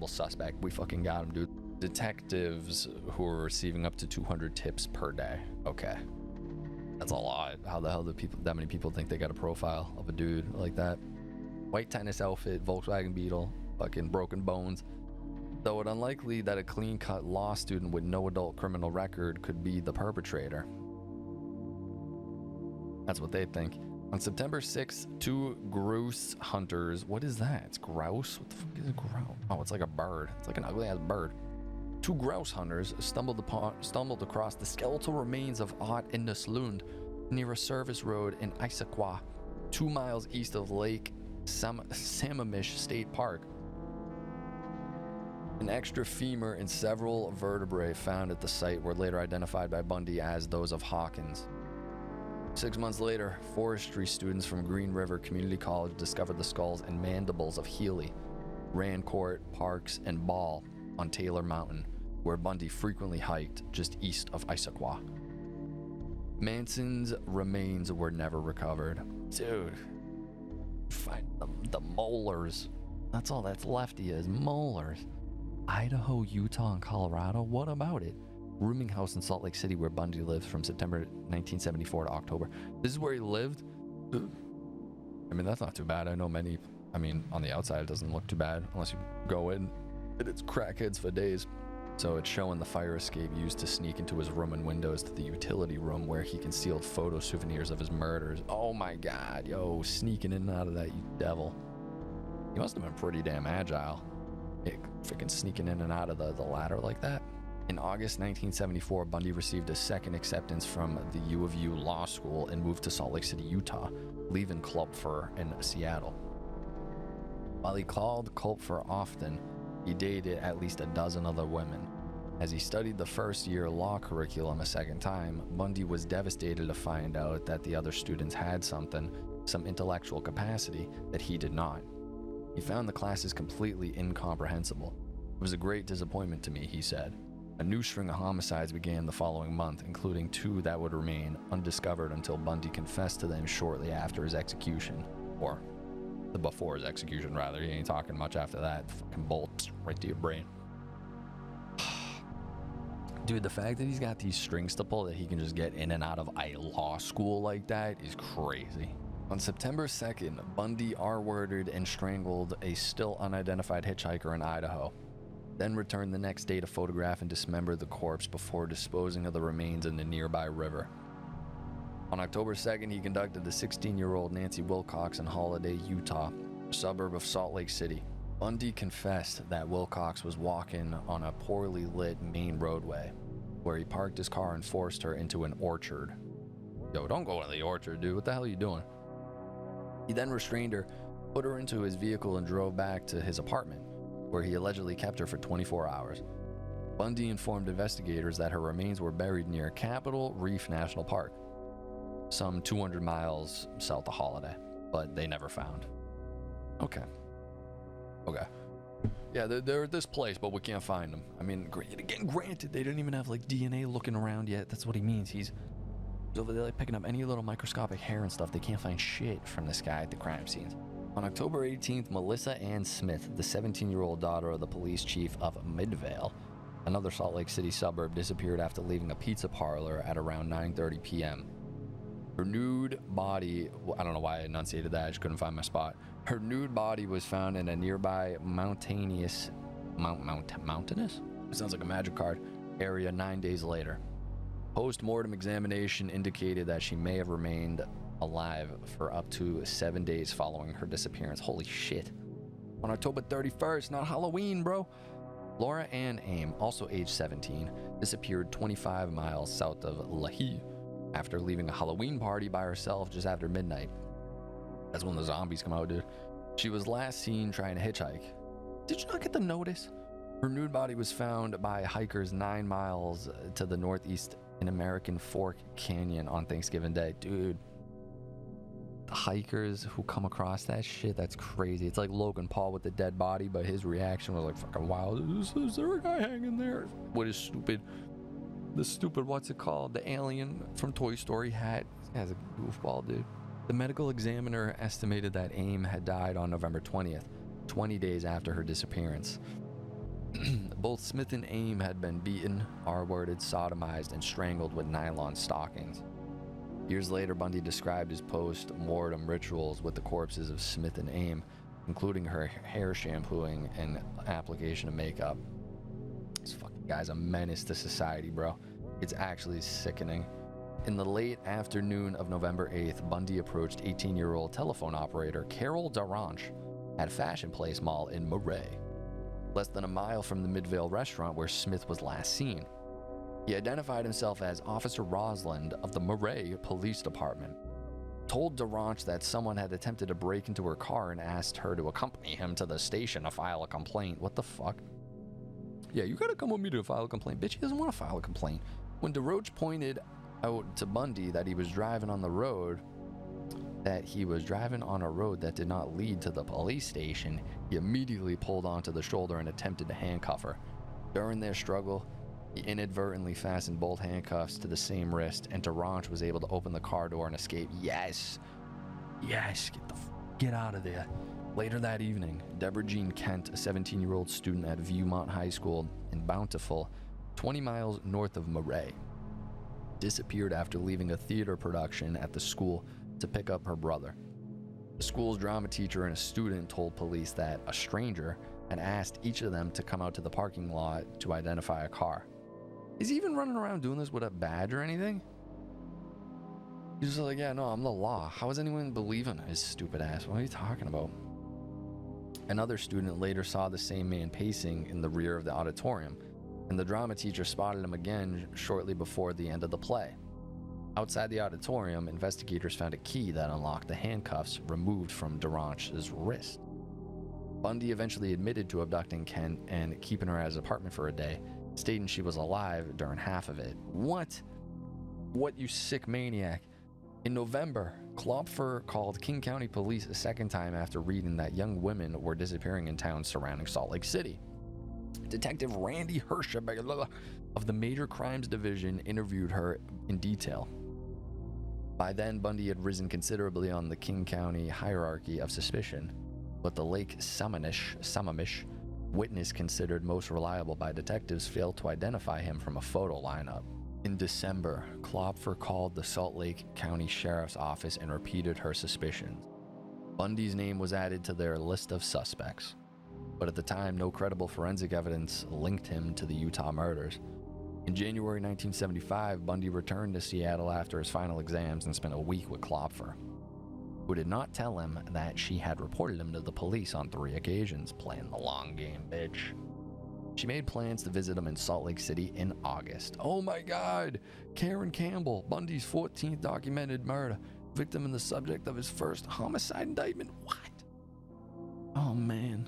suspect. We fucking got him, dude. Detectives who were receiving up to 200 tips per day. Okay. That's a lot. How the hell do that many people think they got a profile of a dude like that? White tennis outfit, Volkswagen Beetle, fucking broken bones. Though it's unlikely that a clean-cut law student with no adult criminal record could be the perpetrator. That's what they think. On September 6th, 2 grouse hunters... What is that? It's grouse? What the fuck is a grouse? Oh, it's like a bird. It's like an ugly-ass bird. 2 grouse hunters stumbled across the skeletal remains of Ott and Naslund near a service road in Issaquah, 2 miles east of Lake Sammamish State Park. An extra femur and several vertebrae found at the site were later identified by Bundy as those of Hawkins. 6 months later, forestry students from Green River Community College discovered the skulls and mandibles of Healy, Rancourt, Parks, and Ball on Taylor Mountain, where Bundy frequently hiked just east of Issaquah. Manson's remains were never recovered. Dude, find the molars. That's all that's left is molars. Idaho, Utah, and Colorado? What about it? Rooming house in Salt Lake City where Bundy lived from September 1974 to October. This is where he lived? I mean, that's not too bad. I know many I mean, on the outside, it doesn't look too bad unless you go in and it's crackheads for days. So it's showing the fire escape used to sneak into his room and windows to the utility room where he concealed photo souvenirs of his murders. Oh my God, yo, sneaking in and out of that, you devil. He must have been pretty damn agile. Freaking sneaking in and out of the ladder like that. In August 1974, Bundy received a second acceptance from the U of U Law School and moved to Salt Lake City, Utah, leaving Kupfer in Seattle. While he called Kupfer often, he dated at least a dozen other women. As he studied the first-year law curriculum a second time, Bundy was devastated to find out that the other students had some intellectual capacity that he did not. He found the classes completely incomprehensible. It was a great disappointment to me, he said. A new string of homicides began the following month, including 2 that would remain undiscovered until Bundy confessed to them shortly after his execution. Or before his execution, rather. He ain't talking much after that. Fucking bolts right to your brain. Dude, the fact that he's got these strings to pull that he can just get in and out of a law school like that is crazy. On September 2nd, Bundy R-worded and strangled a still unidentified hitchhiker in Idaho, then returned the next day to photograph and dismember the corpse before disposing of the remains in the nearby river. On October 2nd, he conducted the 16-year-old Nancy Wilcox in Holiday, Utah, a suburb of Salt Lake City. Bundy confessed that Wilcox was walking on a poorly lit main roadway, where he parked his car and forced her into an orchard. Yo, don't go into the orchard, dude. What the hell are you doing? He then restrained her, put her into his vehicle, and drove back to his apartment, where he allegedly kept her for 24 hours. Bundy informed investigators that her remains were buried near Capitol Reef National Park, some 200 miles south of Holiday, but they never found. Okay. Yeah, they're at this place, but we can't find them. I mean, again, granted, they didn't even have like DNA looking around yet. That's what he means. He's over there like picking up any little microscopic hair and stuff. They can't find shit from this guy at the crime scenes. On October 18th, Melissa Ann Smith, the 17-year-old daughter of the police chief of Midvale, another Salt Lake City suburb, disappeared after leaving a pizza parlor at around 9:30 p.m. Her nude body, I don't know why I enunciated that, I just couldn't find my spot. Her nude body was found in a nearby mountainous? It sounds like a magic card. Area 9 days later. Post-mortem examination indicated that she may have remained alive for up to 7 days following her disappearance. Holy shit. On October 31st, not Halloween, bro. Laura Ann Aim, also age 17, disappeared 25 miles south of Lahey after leaving a Halloween party by herself just after midnight. That's when the zombies come out, dude. She was last seen trying to hitchhike. Did you not get the notice? Her nude body was found by hikers 9 miles to the northeast in American Fork Canyon on Thanksgiving Day. Dude, the hikers who come across that shit, that's crazy. It's like Logan Paul with the dead body, but his reaction was like, fucking wow, is there a guy hanging there? What is stupid? The stupid, what's it called? The alien from Toy Story hat. This guy's a goofball, dude. The medical examiner estimated that Aim had died on November 20th, 20 days after her disappearance. Both Smith and Aim had been beaten, R-worded, sodomized, and strangled with nylon stockings. Years later, Bundy described his post-mortem rituals with the corpses of Smith and Aim, including her hair shampooing and application of makeup. This fucking guy's a menace to society, bro. It's actually sickening. In the late afternoon of November 8th, Bundy approached 18-year-old telephone operator Carol Daranch at Fashion Place Mall in Murray, less than a mile from the Midvale restaurant where Smith was last seen. He identified himself as Officer Rosland of the Murray Police Department, told Daranch that someone had attempted to break into her car and asked her to accompany him to the station to file a complaint. What the fuck? Yeah, you gotta come with me to file a complaint. Bitch, he doesn't want to file a complaint. When DeRoche pointed out to Bundy that he was driving on a road that did not lead to the police station, he immediately pulled onto the shoulder and attempted to handcuff her. During their struggle, he inadvertently fastened both handcuffs to the same wrist, and Daranch was able to open the car door and escape. Yes, get out of there. Later that evening, Deborah Jean Kent, a 17-year-old student at Viewmont High School in Bountiful, 20 miles north of Murray, disappeared after leaving a theater production at the school to pick up her brother. The school's drama teacher and a student told police that a stranger had asked each of them to come out to the parking lot to identify a car. Is he even running around doing this with a badge or anything? He's just like, yeah, no, I'm the law. How is anyone believing his stupid ass? What are you talking about? Another student later saw the same man pacing in the rear of the auditorium, and the drama teacher spotted him again shortly before the end of the play. Outside the auditorium, investigators found a key that unlocked the handcuffs removed from Duranche's wrist. Bundy eventually admitted to abducting Kent and keeping her at his apartment for a day, stating she was alive during half of it. What? What, you sick maniac? In November, Klopfer called King County Police a second time after reading that young women were disappearing in towns surrounding Salt Lake City. Detective Randy Hirsch of the Major Crimes Division interviewed her in detail. By then, Bundy had risen considerably on the King County hierarchy of suspicion, but the Lake Sammamish witness considered most reliable by detectives failed to identify him from a photo lineup. In December, Klopfer called the Salt Lake County Sheriff's Office and repeated her suspicions. Bundy's name was added to their list of suspects, but at the time, no credible forensic evidence linked him to the Utah murders. In January 1975, Bundy returned to Seattle after his final exams and spent a week with Klopfer, who did not tell him that she had reported him to the police on 3 occasions, playing the long game, bitch. She made plans to visit him in Salt Lake City in August. Oh my God! Karen Campbell, Bundy's 14th documented murder, victim and the subject of his first homicide indictment. What? Oh man.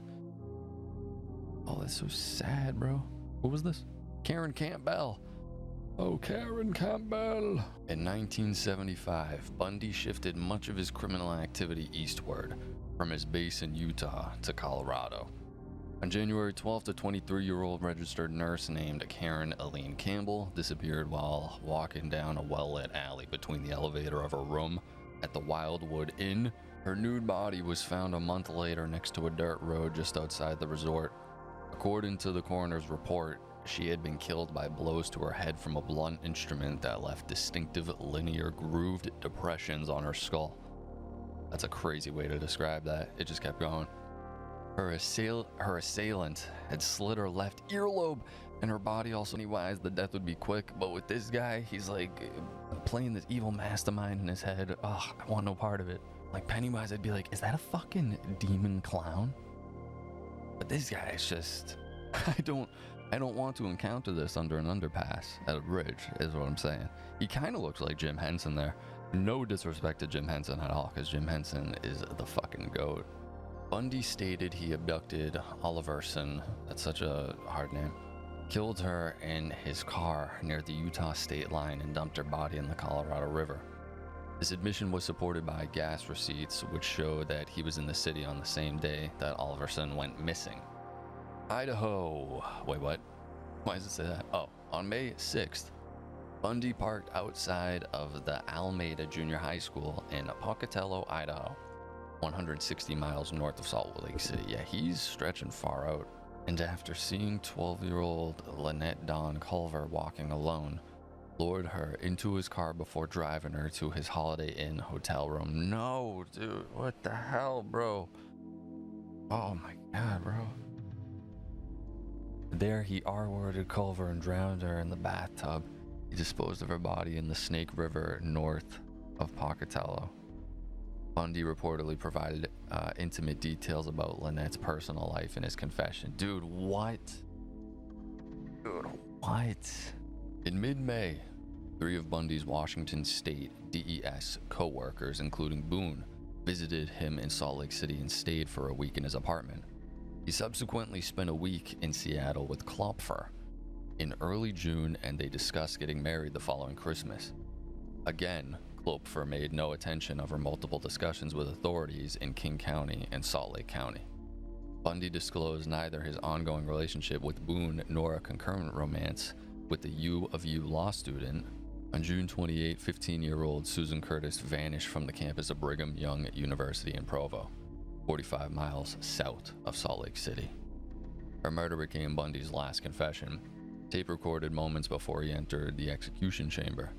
Oh, that's so sad, bro. What was this? Karen Campbell. Oh, Karen Campbell. In 1975, Bundy shifted much of his criminal activity eastward, from his base in Utah to Colorado. On January 12th, a 23-year-old registered nurse named Karen Eileen Campbell disappeared while walking down a well-lit alley between the elevator of her room at the Wildwood Inn. Her nude body was found a month later next to a dirt road just outside the resort. According to the coroner's report, she had been killed by blows to her head from a blunt instrument that left distinctive linear grooved depressions on her skull. That's a crazy way to describe that. It just kept going. Her assailant had slit her left earlobe, and her body also Pennywise. The death would be quick, but with this guy, he's like playing this evil mastermind in his head. Ugh, I want no part of it. Like Pennywise, I'd be like, is that a fucking demon clown? But this guy is just, I don't want to encounter this under an underpass at a bridge, is what I'm saying. He kind of looks like Jim Henson there. No disrespect to Jim Henson at all, because Jim Henson is the fucking goat. Bundy stated he abducted Oliverson, that's such a hard name, killed her in his car near the Utah state line and dumped her body in the Colorado River. This admission was supported by gas receipts, which showed that he was in the city on the same day that Oliverson went missing. Idaho. Wait, what? Why does it say that? Oh, on May 6th, Bundy parked outside of the Alameda Junior High School in Pocatello, Idaho, 160 miles north of Salt Lake City. Yeah, he's stretching far out. And after seeing 12-year-old Lynette Dawn Culver walking alone, lured her into his car before driving her to his Holiday Inn hotel room. No, dude, what the hell, bro? Oh my God, bro. There he R-worded Culver and drowned her in the bathtub. He disposed of her body in the Snake River north of Pocatello. Bundy reportedly provided intimate details about Lynette's personal life in his confession. Dude, what? Dude, what? In mid-May, 3 of Bundy's Washington State DES co-workers, including Boone, visited him in Salt Lake City and stayed for a week in his apartment. He subsequently spent a week in Seattle with Klopfer in early June, and they discussed getting married the following Christmas. Again, Klopfer made no attention of her multiple discussions with authorities in King County and Salt Lake County. Bundy disclosed neither his ongoing relationship with Boone nor a concurrent romance with the U of U law student. On June 28, 15-year-old Susan Curtis vanished from the campus of Brigham Young University in Provo, 45 miles south of Salt Lake City. Her murder became Bundy's last confession, tape-recorded moments before he entered the execution chamber.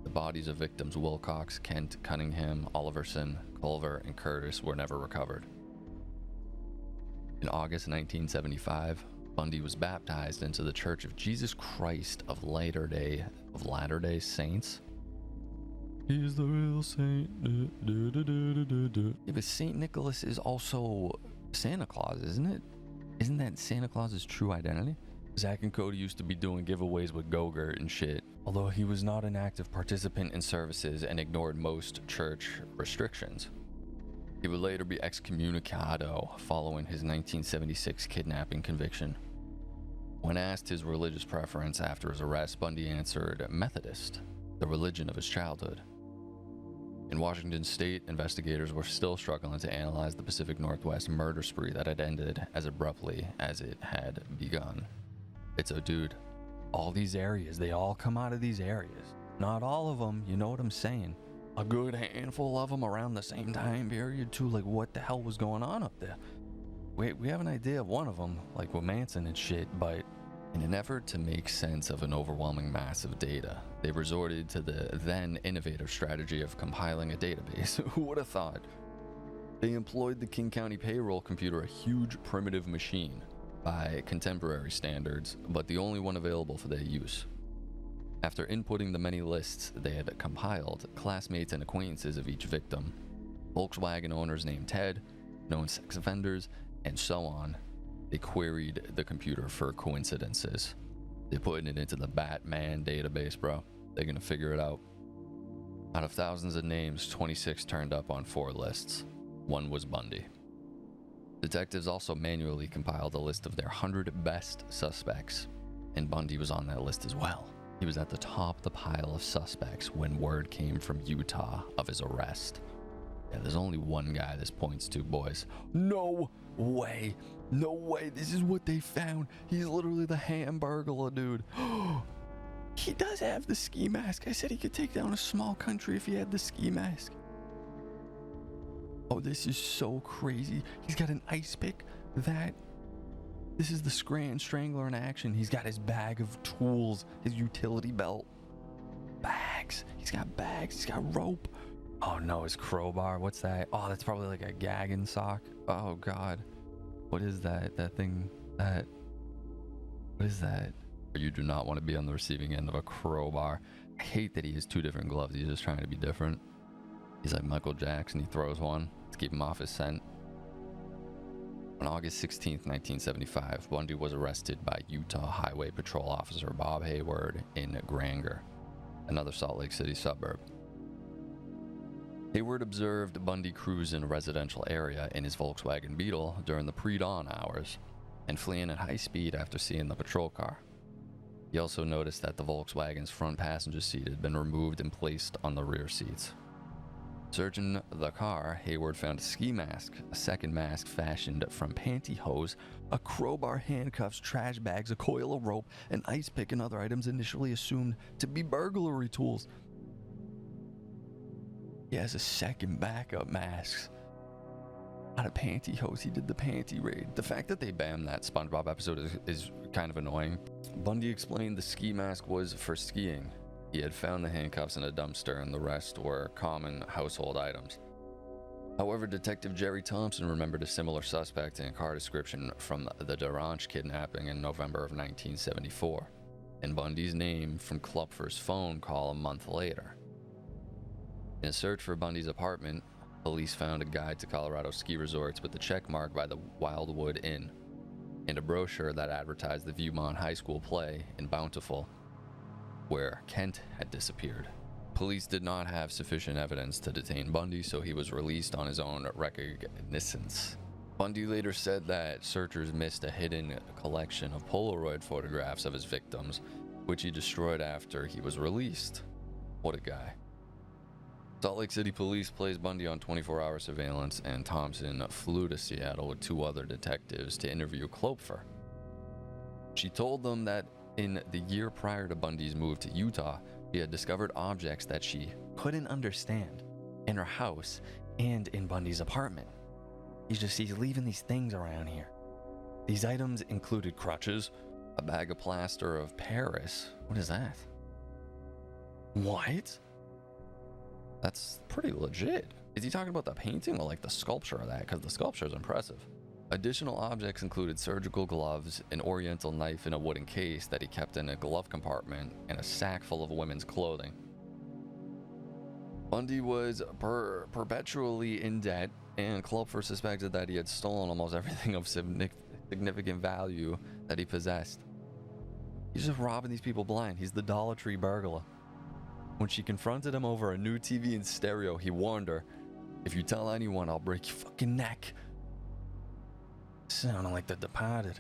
The bodies of victims Wilcox, Kent, Cunningham, Oliverson, Culver, and Curtis were never recovered. In August 1975, Bundy was baptized into the Church of Jesus Christ of Latter-day Saints. He's the real saint. Yeah, but Saint Nicholas is also Santa Claus, isn't it? Isn't that Santa Claus's true identity? Zach and Cody used to be doing giveaways with Go-Gurt and shit, although he was not an active participant in services and ignored most church restrictions. He would later be excommunicado following his 1976 kidnapping conviction. When asked his religious preference after his arrest, Bundy answered Methodist, the religion of his childhood. In Washington state, investigators were still struggling to analyze the Pacific Northwest murder spree that had ended as abruptly as it had begun. It's a dude, all these areas, they all come out of these areas. Not all of them, you know what I'm saying. A good handful of them around the same time period too, like what the hell was going on up there? We have an idea of one of them, like with Manson and shit, but in an effort to make sense of an overwhelming mass of data, they resorted to the then innovative strategy of compiling a database. Who would have thought? They employed the King County payroll computer, a huge primitive machine by contemporary standards, but the only one available for their use. After inputting the many lists they had compiled, classmates and acquaintances of each victim, Volkswagen owners named Ted, known sex offenders, and so on, they queried the computer for coincidences. They're putting it into the Batman database, bro. They're gonna figure it out. Out of thousands of names, 26 turned up on 4 lists. One was Bundy. Detectives also manually compiled a list of their 100 best suspects, and Bundy was on that list as well. He was at the top of the pile of suspects when word came from Utah of his arrest. Yeah, there's only one guy this points to, boys. No way. No way. This is what they found. He's literally the Hamburglar dude. He does have the ski mask. I said he could take down a small country if he had the ski mask. Oh, this is so crazy. He's got an ice pick. This is the Scranton Strangler in action. He's got his bag of tools, his utility belt. Bags. He's got bags. He's got rope. Oh no, his crowbar. What's that? Oh, that's probably like a gagging sock. Oh God. What is that? What is that? You do not want to be on the receiving end of a crowbar. I hate that he has 2 different gloves. He's just trying to be different. He's like Michael Jackson. He throws one to keep him off his scent. On August 16th, 1975, Bundy was arrested by Utah Highway Patrol Officer Bob Hayward in Granger, another Salt Lake City suburb. Hayward observed Bundy cruise in a residential area in his Volkswagen Beetle during the pre-dawn hours and fleeing at high speed after seeing the patrol car. He also noticed that the Volkswagen's front passenger seat had been removed and placed on the rear seats. Searching the car, Hayward found a ski mask, a second mask fashioned from pantyhose, a crowbar, handcuffs, trash bags, a coil of rope, an ice pick, and other items initially assumed to be burglary tools. He has a second backup mask. Out of pantyhose, he did the panty raid. The fact that they banned that SpongeBob episode is kind of annoying. Bundy explained the ski mask was for skiing. He had found the handcuffs in a dumpster and the rest were common household items. However, Detective Jerry Thompson remembered a similar suspect in a car description from the Duranch kidnapping in November of 1974, and Bundy's name from Klupfer's phone call a month later. In a search for Bundy's apartment, police found a guide to Colorado ski resorts with the check mark by the Wildwood Inn, and a brochure that advertised the Viewmont High School play in Bountiful, where Kent had disappeared. Police did not have sufficient evidence to detain Bundy, so he was released on his own recognizance. Bundy later said that searchers missed a hidden collection of Polaroid photographs of his victims, which he destroyed after he was released. What a guy. Salt Lake City police placed Bundy on 24-hour surveillance, and Thompson flew to Seattle with 2 other detectives to interview Klopfer. She told them that in the year prior to Bundy's move to Utah, she had discovered objects that she couldn't understand in her house and in Bundy's apartment. He's leaving these things around here. These items included crutches, a bag of plaster of Paris. What is that? What? That's pretty legit. Is he talking about the painting or like the sculpture of that? Because the sculpture is impressive. Additional objects included surgical gloves, an oriental knife in a wooden case that he kept in a glove compartment, and a sack full of women's clothing. Bundy was perpetually in debt, and Klopfer suspected that he had stolen almost everything of significant value that he possessed. He's just robbing these people blind. He's the Dollar Tree burglar. When she confronted him over a new TV and stereo, he warned her, "If you tell anyone, I'll break your fucking neck." Sounding like The Departed.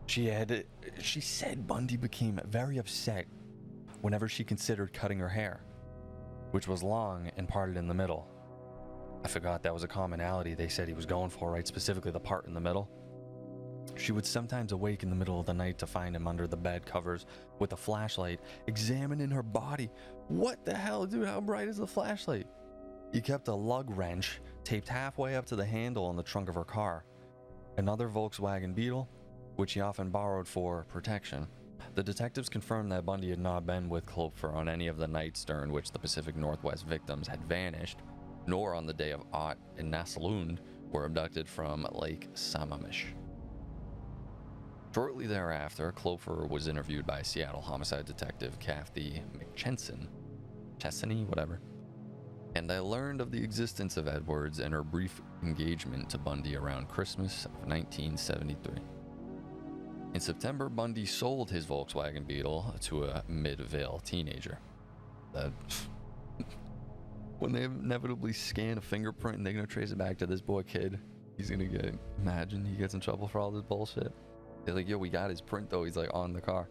She said Bundy became very upset whenever she considered cutting her hair, which was long and parted in the middle. I forgot that was a commonality they said he was going for, right? Specifically the part in the middle. She would sometimes awake in the middle of the night to find him under the bed covers with a flashlight, examining her body. What the hell, dude? How bright is the flashlight? He kept a lug wrench taped halfway up to the handle on the trunk of her car. Another Volkswagen Beetle, which he often borrowed for protection. The detectives confirmed that Bundy had not been with Klopfer on any of the nights during which the Pacific Northwest victims had vanished, nor on the day of Ott and Nasselund were abducted from Lake Sammamish. Shortly thereafter, Klopfer was interviewed by Seattle homicide detective Kathy McChesney, and I learned of the existence of Edwards and her brief engagement to Bundy around Christmas of 1973. In September, Bundy sold his Volkswagen Beetle to a Midvale teenager. When they inevitably scan a fingerprint and they're going to trace it back to this boy kid, he's going to imagine he gets in trouble for all this bullshit. They're like, yo, we got his print though. He's like on the car.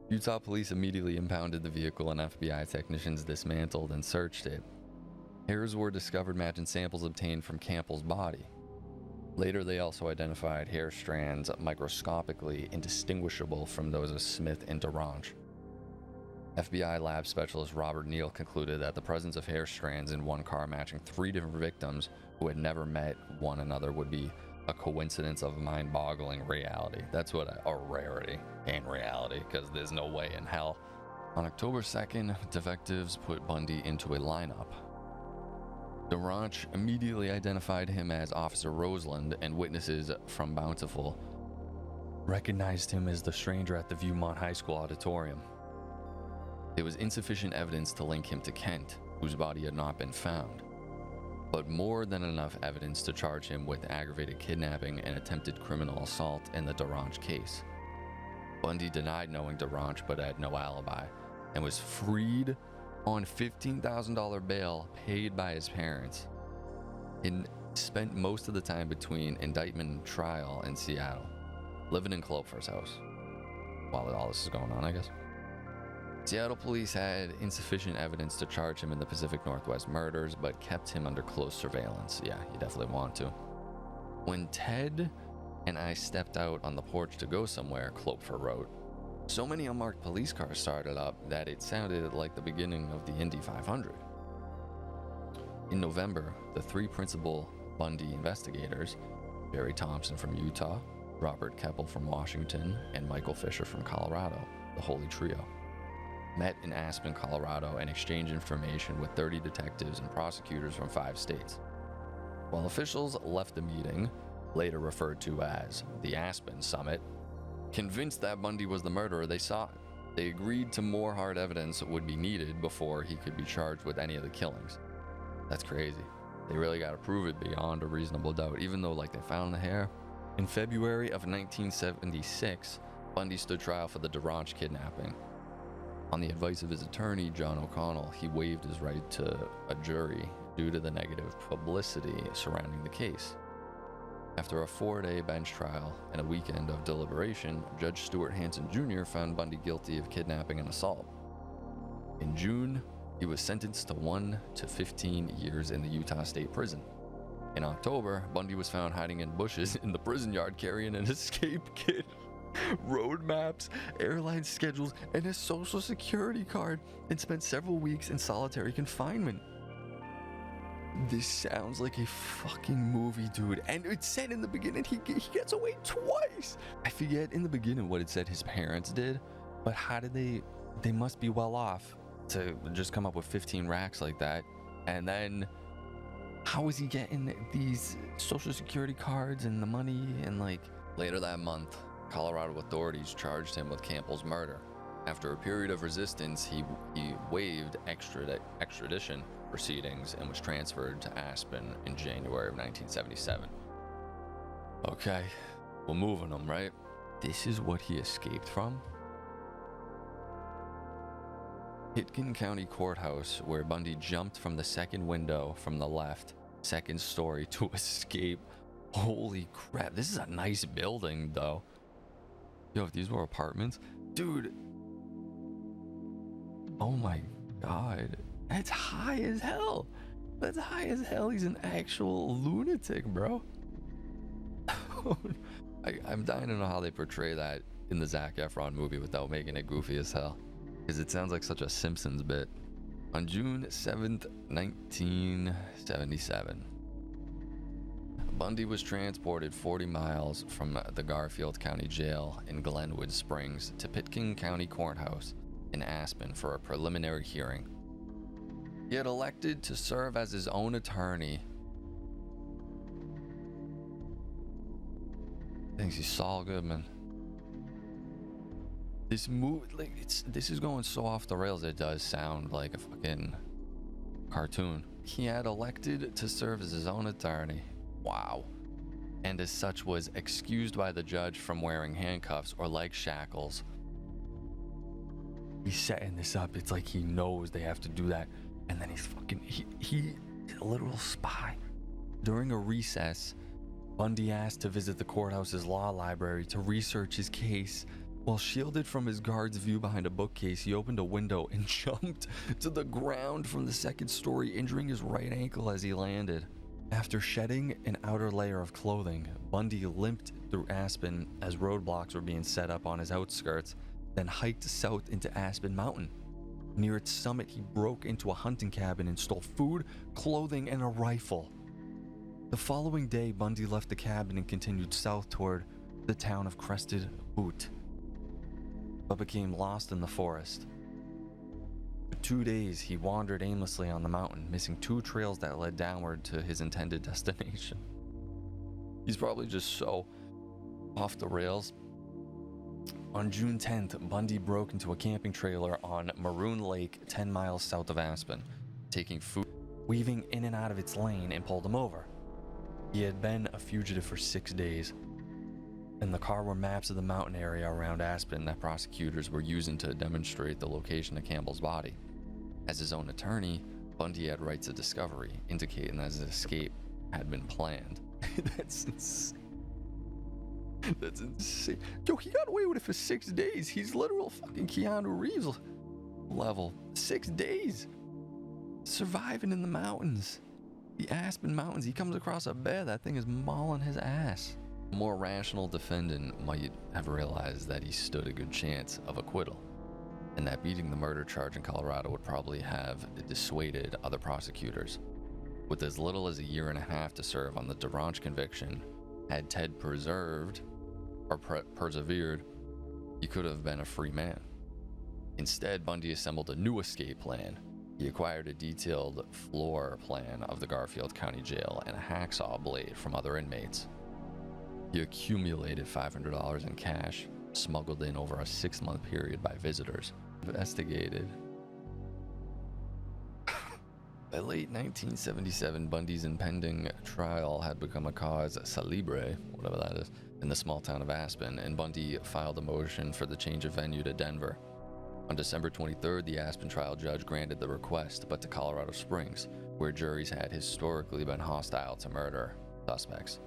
Utah police immediately impounded the vehicle and FBI technicians dismantled and searched it. Hairs were discovered matching samples obtained from Campbell's body. Later, they also identified hair strands microscopically indistinguishable from those of Smith and Durange. FBI lab specialist Robert Neal concluded that the presence of hair strands in one car matching 3 different victims who had never met one another would be a coincidence of mind-boggling reality. That's what a rarity in reality, because there's no way in hell. On October 2nd, detectives put Bundy into a lineup. Durange immediately identified him as Officer Roseland, and witnesses from Bountiful recognized him as the stranger at the Viewmont High School auditorium. There was insufficient evidence to link him to Kent, whose body had not been found, but more than enough evidence to charge him with aggravated kidnapping and attempted criminal assault in the Durange case. Bundy denied knowing Durange but had no alibi, and was freed on $15,000 bail paid by his parents, and spent most of the time between indictment and trial in Seattle, living in Klopfer's house while all this is going on, I guess. Seattle police had insufficient evidence to charge him in the Pacific Northwest murders, but kept him under close surveillance. Yeah, you definitely want to. When Ted and I stepped out on the porch to go somewhere, Klopfer wrote, so many unmarked police cars started up that it sounded like the beginning of the Indy 500. In November, the 3 principal Bundy investigators, Barry Thompson from Utah, Robert Keppel from Washington, and Michael Fisher from Colorado, the Holy Trio, met in Aspen, Colorado, and exchanged information with 30 detectives and prosecutors from 5 states. While officials left the meeting, later referred to as the Aspen Summit, convinced that Bundy was the murderer, they agreed to more hard evidence would be needed before he could be charged with any of the killings. That's crazy. They really got to prove it beyond a reasonable doubt, even though they found the hair. In February of 1976, Bundy stood trial for the Durange kidnapping. On the advice of his attorney, John O'Connell, he waived his right to a jury due to the negative publicity surrounding the case. After a 4-day bench trial and a weekend of deliberation, Judge Stuart Hanson Jr. found Bundy guilty of kidnapping and assault. In June, he was sentenced to 1 to 15 years in the Utah State Prison. In October, Bundy was found hiding in bushes in the prison yard carrying an escape kit, road maps, airline schedules, and his social security card, and spent several weeks in solitary confinement. This sounds like a fucking movie, dude. And it said in the beginning he gets away twice. I forget in the beginning what it said his parents did, but how did they must be well off to just come up with 15 racks like that And then how is he getting these social security cards and the money? And like later that month, Colorado authorities charged him with Campbell's murder. After a period of resistance, he waived extradition proceedings and was transferred to Aspen in January of 1977. Okay, we're moving him, right? This is what he escaped from? Pitkin County Courthouse, where Bundy jumped from the second window from the left, second story, to escape. Holy crap, this is a nice building, though. Yo, if these were apartments, dude. Oh my god, that's high as hell. That's high as hell. He's an actual lunatic, bro. I'm dying to know how they portray that in the Zac Efron movie without making it goofy as hell, because it sounds like such a Simpsons bit. On June 7th, 1977, Bundy was transported 40 miles from the Garfield County Jail in Glenwood Springs to Pitkin County Courthouse in Aspen for a preliminary hearing. He had elected to serve as his own attorney. Thinks he's Saul Goodman. This this is going so off the rails, it does sound like a fucking cartoon. He had elected to serve as his own attorney. Wow. And as such was excused by the judge from wearing handcuffs or leg shackles. He's setting this up. It's like he knows they have to do that. And then he's a literal spy. During a recess, Bundy asked to visit the courthouse's law library to research his case. While shielded from his guard's view behind a bookcase, he opened a window and jumped to the ground from the second story, injuring his right ankle as he landed. After shedding an outer layer of clothing, Bundy limped through Aspen as roadblocks were being set up on his outskirts, then hiked south into Aspen Mountain. Near its summit, he broke into a hunting cabin and stole food, clothing, and a rifle. The following day, Bundy left the cabin and continued south toward the town of Crested Butte, but became lost in the forest. For 2 days, he wandered aimlessly on the mountain, missing 2 trails that led downward to his intended destination. He's probably just so off the rails. On June 10th, Bundy broke into a camping trailer on Maroon Lake, 10 miles south of Aspen, taking food, weaving in and out of its lane, and pulled him over. He had been a fugitive for 6 days. In the car were maps of the mountain area around Aspen that prosecutors were using to demonstrate the location of Campbell's body. As his own attorney, Bundy had rights of discovery, indicating that his escape had been planned. That's insane. That's insane. Yo, he got away with it for 6 days. He's literal fucking Keanu Reeves level. 6 days. Surviving in the mountains. The Aspen Mountains. He comes across a bear. That thing is mauling his ass. A more rational defendant might have realized that he stood a good chance of acquittal, and that beating the murder charge in Colorado would probably have dissuaded other prosecutors. With as little as a year and a half to serve on the DeRange conviction, had Ted persevered, he could have been a free man. Instead, Bundy assembled a new escape plan. He acquired a detailed floor plan of the Garfield County Jail and a hacksaw blade from other inmates. He accumulated $500 in cash, smuggled in over a 6-month period by visitors. Investigated. By late 1977, Bundy's impending trial had become a cause célèbre, whatever that is, in the small town of Aspen, and Bundy filed a motion for the change of venue to Denver. On December 23rd, the Aspen trial judge granted the request, but to Colorado Springs, where juries had historically been hostile to murder suspects.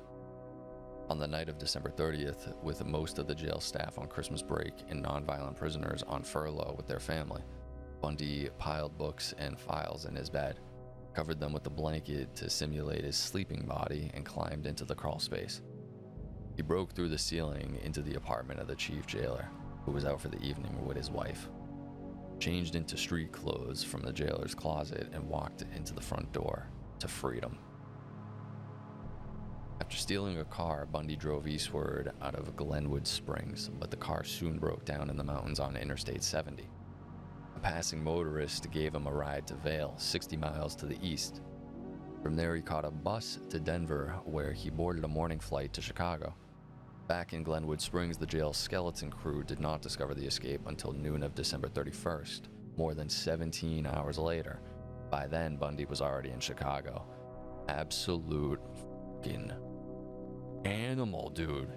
On the night of December 30th, with most of the jail staff on Christmas break and nonviolent prisoners on furlough with their family, Bundy piled books and files in his bed, covered them with a blanket to simulate his sleeping body, and climbed into the crawl space. He broke through the ceiling into the apartment of the chief jailer, who was out for the evening with his wife, changed into street clothes from the jailer's closet, and walked into the front door to freedom. After stealing a car, Bundy drove eastward out of Glenwood Springs, but the car soon broke down in the mountains on Interstate 70. A passing motorist gave him a ride to Vail, 60 miles to the east. From there, he caught a bus to Denver, where he boarded a morning flight to Chicago. Back in Glenwood Springs, the jail's skeleton crew did not discover the escape until noon of December 31st, more than 17 hours later. By then, Bundy was already in Chicago. Absolute fucking animal, dude.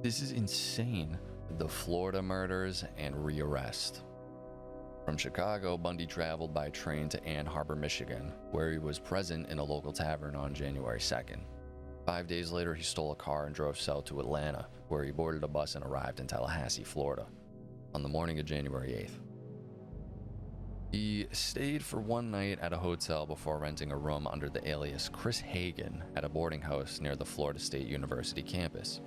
This is insane. The Florida murders and rearrest. From Chicago, Bundy traveled by train to Ann Arbor, Michigan, where he was present in a local tavern on January 2nd. 5 days later, he stole a car and drove south to Atlanta, where he boarded a bus and arrived in Tallahassee, Florida, on the morning of January 8th. He stayed for one night at a hotel before renting a room under the alias Chris Hagen at a boarding house near the Florida State University campus.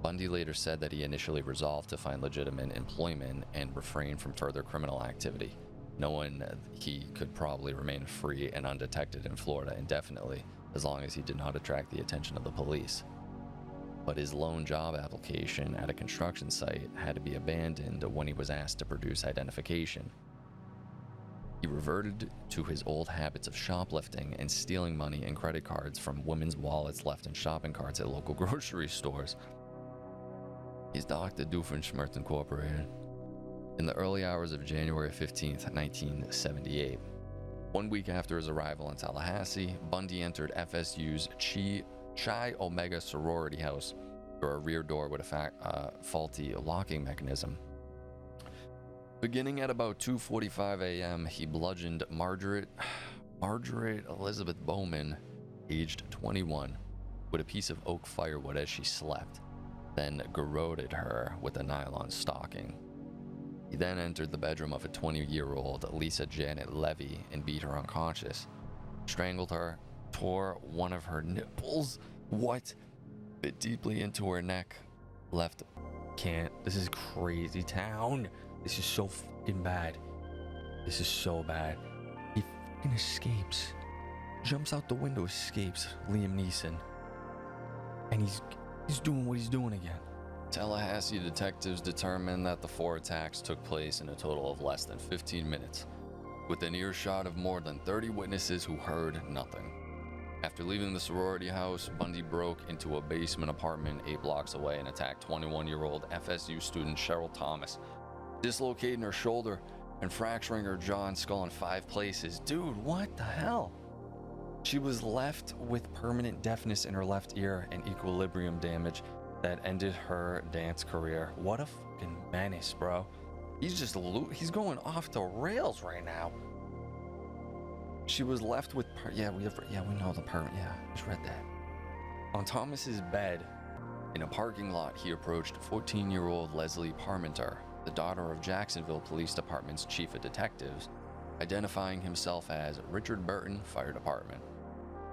Bundy later said that he initially resolved to find legitimate employment and refrain from further criminal activity, knowing he could probably remain free and undetected in Florida indefinitely, as long as he did not attract the attention of the police. But his lone job application at a construction site had to be abandoned when he was asked to produce identification. He reverted to his old habits of shoplifting and stealing money and credit cards from women's wallets left in shopping carts at local grocery stores. He's Dr. Doofenshmirtz Incorporated. In the early hours of January 15th, 1978, 1 week after his arrival in Tallahassee, Bundy entered FSU's Chi Omega sorority house through a rear door with a faulty locking mechanism. Beginning at about 2:45 a.m., he bludgeoned Margaret Elizabeth Bowman, aged 21, with a piece of oak firewood as she slept, then garroted her with a nylon stocking. He then entered the bedroom of a 20-year-old Lisa Janet Levy and beat her unconscious, strangled her, tore one of her nipples, bit deeply into her neck, left. This is crazy town. This is so fucking bad. This is so bad. He fucking escapes. Jumps out the window, escapes. Liam Neeson. And he's doing what he's doing again. Tallahassee detectives determined that the 4 attacks took place in a total of less than 15 minutes, within earshot of more than 30 witnesses who heard nothing. After leaving the sorority house, Bundy broke into a basement apartment 8 blocks away and attacked 21-year-old FSU student Cheryl Thomas, dislocating her shoulder and fracturing her jaw and skull in 5 places. Dude, what the hell? She was left with permanent deafness in her left ear and equilibrium damage that ended her dance career. What a fucking menace, bro. He's going off the rails right now. She was left with, we know the permit, I just read that. On Thomas's bed, in a parking lot, he approached 14-year-old Leslie Parmenter, the daughter of Jacksonville Police Department's chief of detectives, identifying himself as Richard Burton, Fire Department,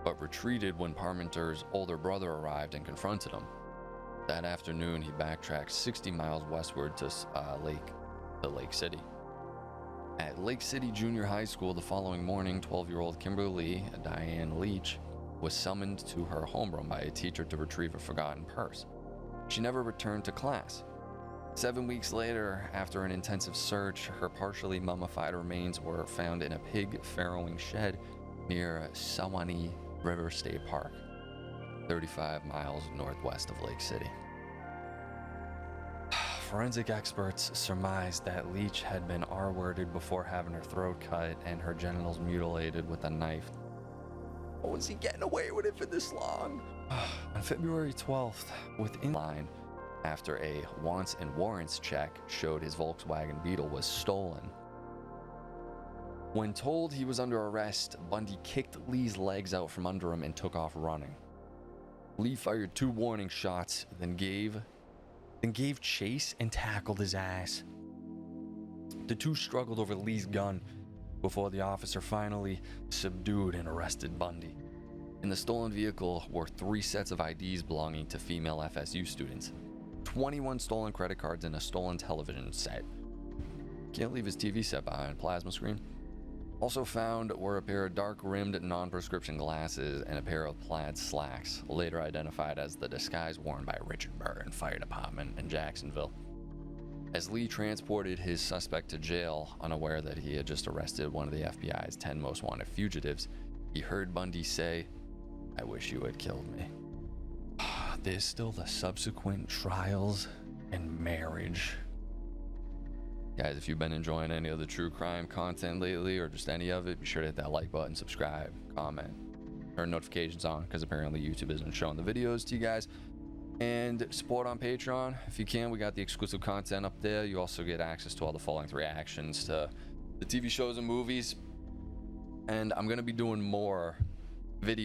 but retreated when Parmenter's older brother arrived and confronted him. That afternoon, he backtracked 60 miles westward to Lake City. At Lake City Junior High School the following morning, 12-year-old Kimberly Diane Leach was summoned to her homeroom by a teacher to retrieve a forgotten purse. She never returned to class. 7 weeks later, after an intensive search, her partially mummified remains were found in a pig farrowing shed near Sewanee River State Park, 35 miles northwest of Lake City. Forensic experts surmised that Leach had been R-worded before having her throat cut and her genitals mutilated with a knife. How was he getting away with it for this long? On February 12th, within line, after a wants and warrants check showed his Volkswagen Beetle was stolen. When told he was under arrest, Bundy kicked Lee's legs out from under him and took off running. Lee fired 2 warning shots, then gave chase and tackled his ass. The 2 struggled over Lee's gun before the officer finally subdued and arrested Bundy. In the stolen vehicle were 3 sets of IDs belonging to female FSU students, 21 stolen credit cards, and a stolen television set. Can't leave his TV set behind, plasma screen. Also found were a pair of dark-rimmed non-prescription glasses and a pair of plaid slacks, later identified as the disguise worn by Richard Burton Fire Department in Jacksonville. As Lee transported his suspect to jail, unaware that he had just arrested one of the FBI's 10 most wanted fugitives, he heard Bundy say, "I wish you had killed me." There's still the subsequent trials and marriage. Guys, if you've been enjoying any of the true crime content lately, or just any of it, be sure to hit that like button, subscribe, comment, turn notifications on, because apparently YouTube isn't showing the videos to you guys. And support on Patreon if you can. We got the exclusive content up there. You also get access to all the full-length reactions to the TV shows and movies. And I'm going to be doing more videos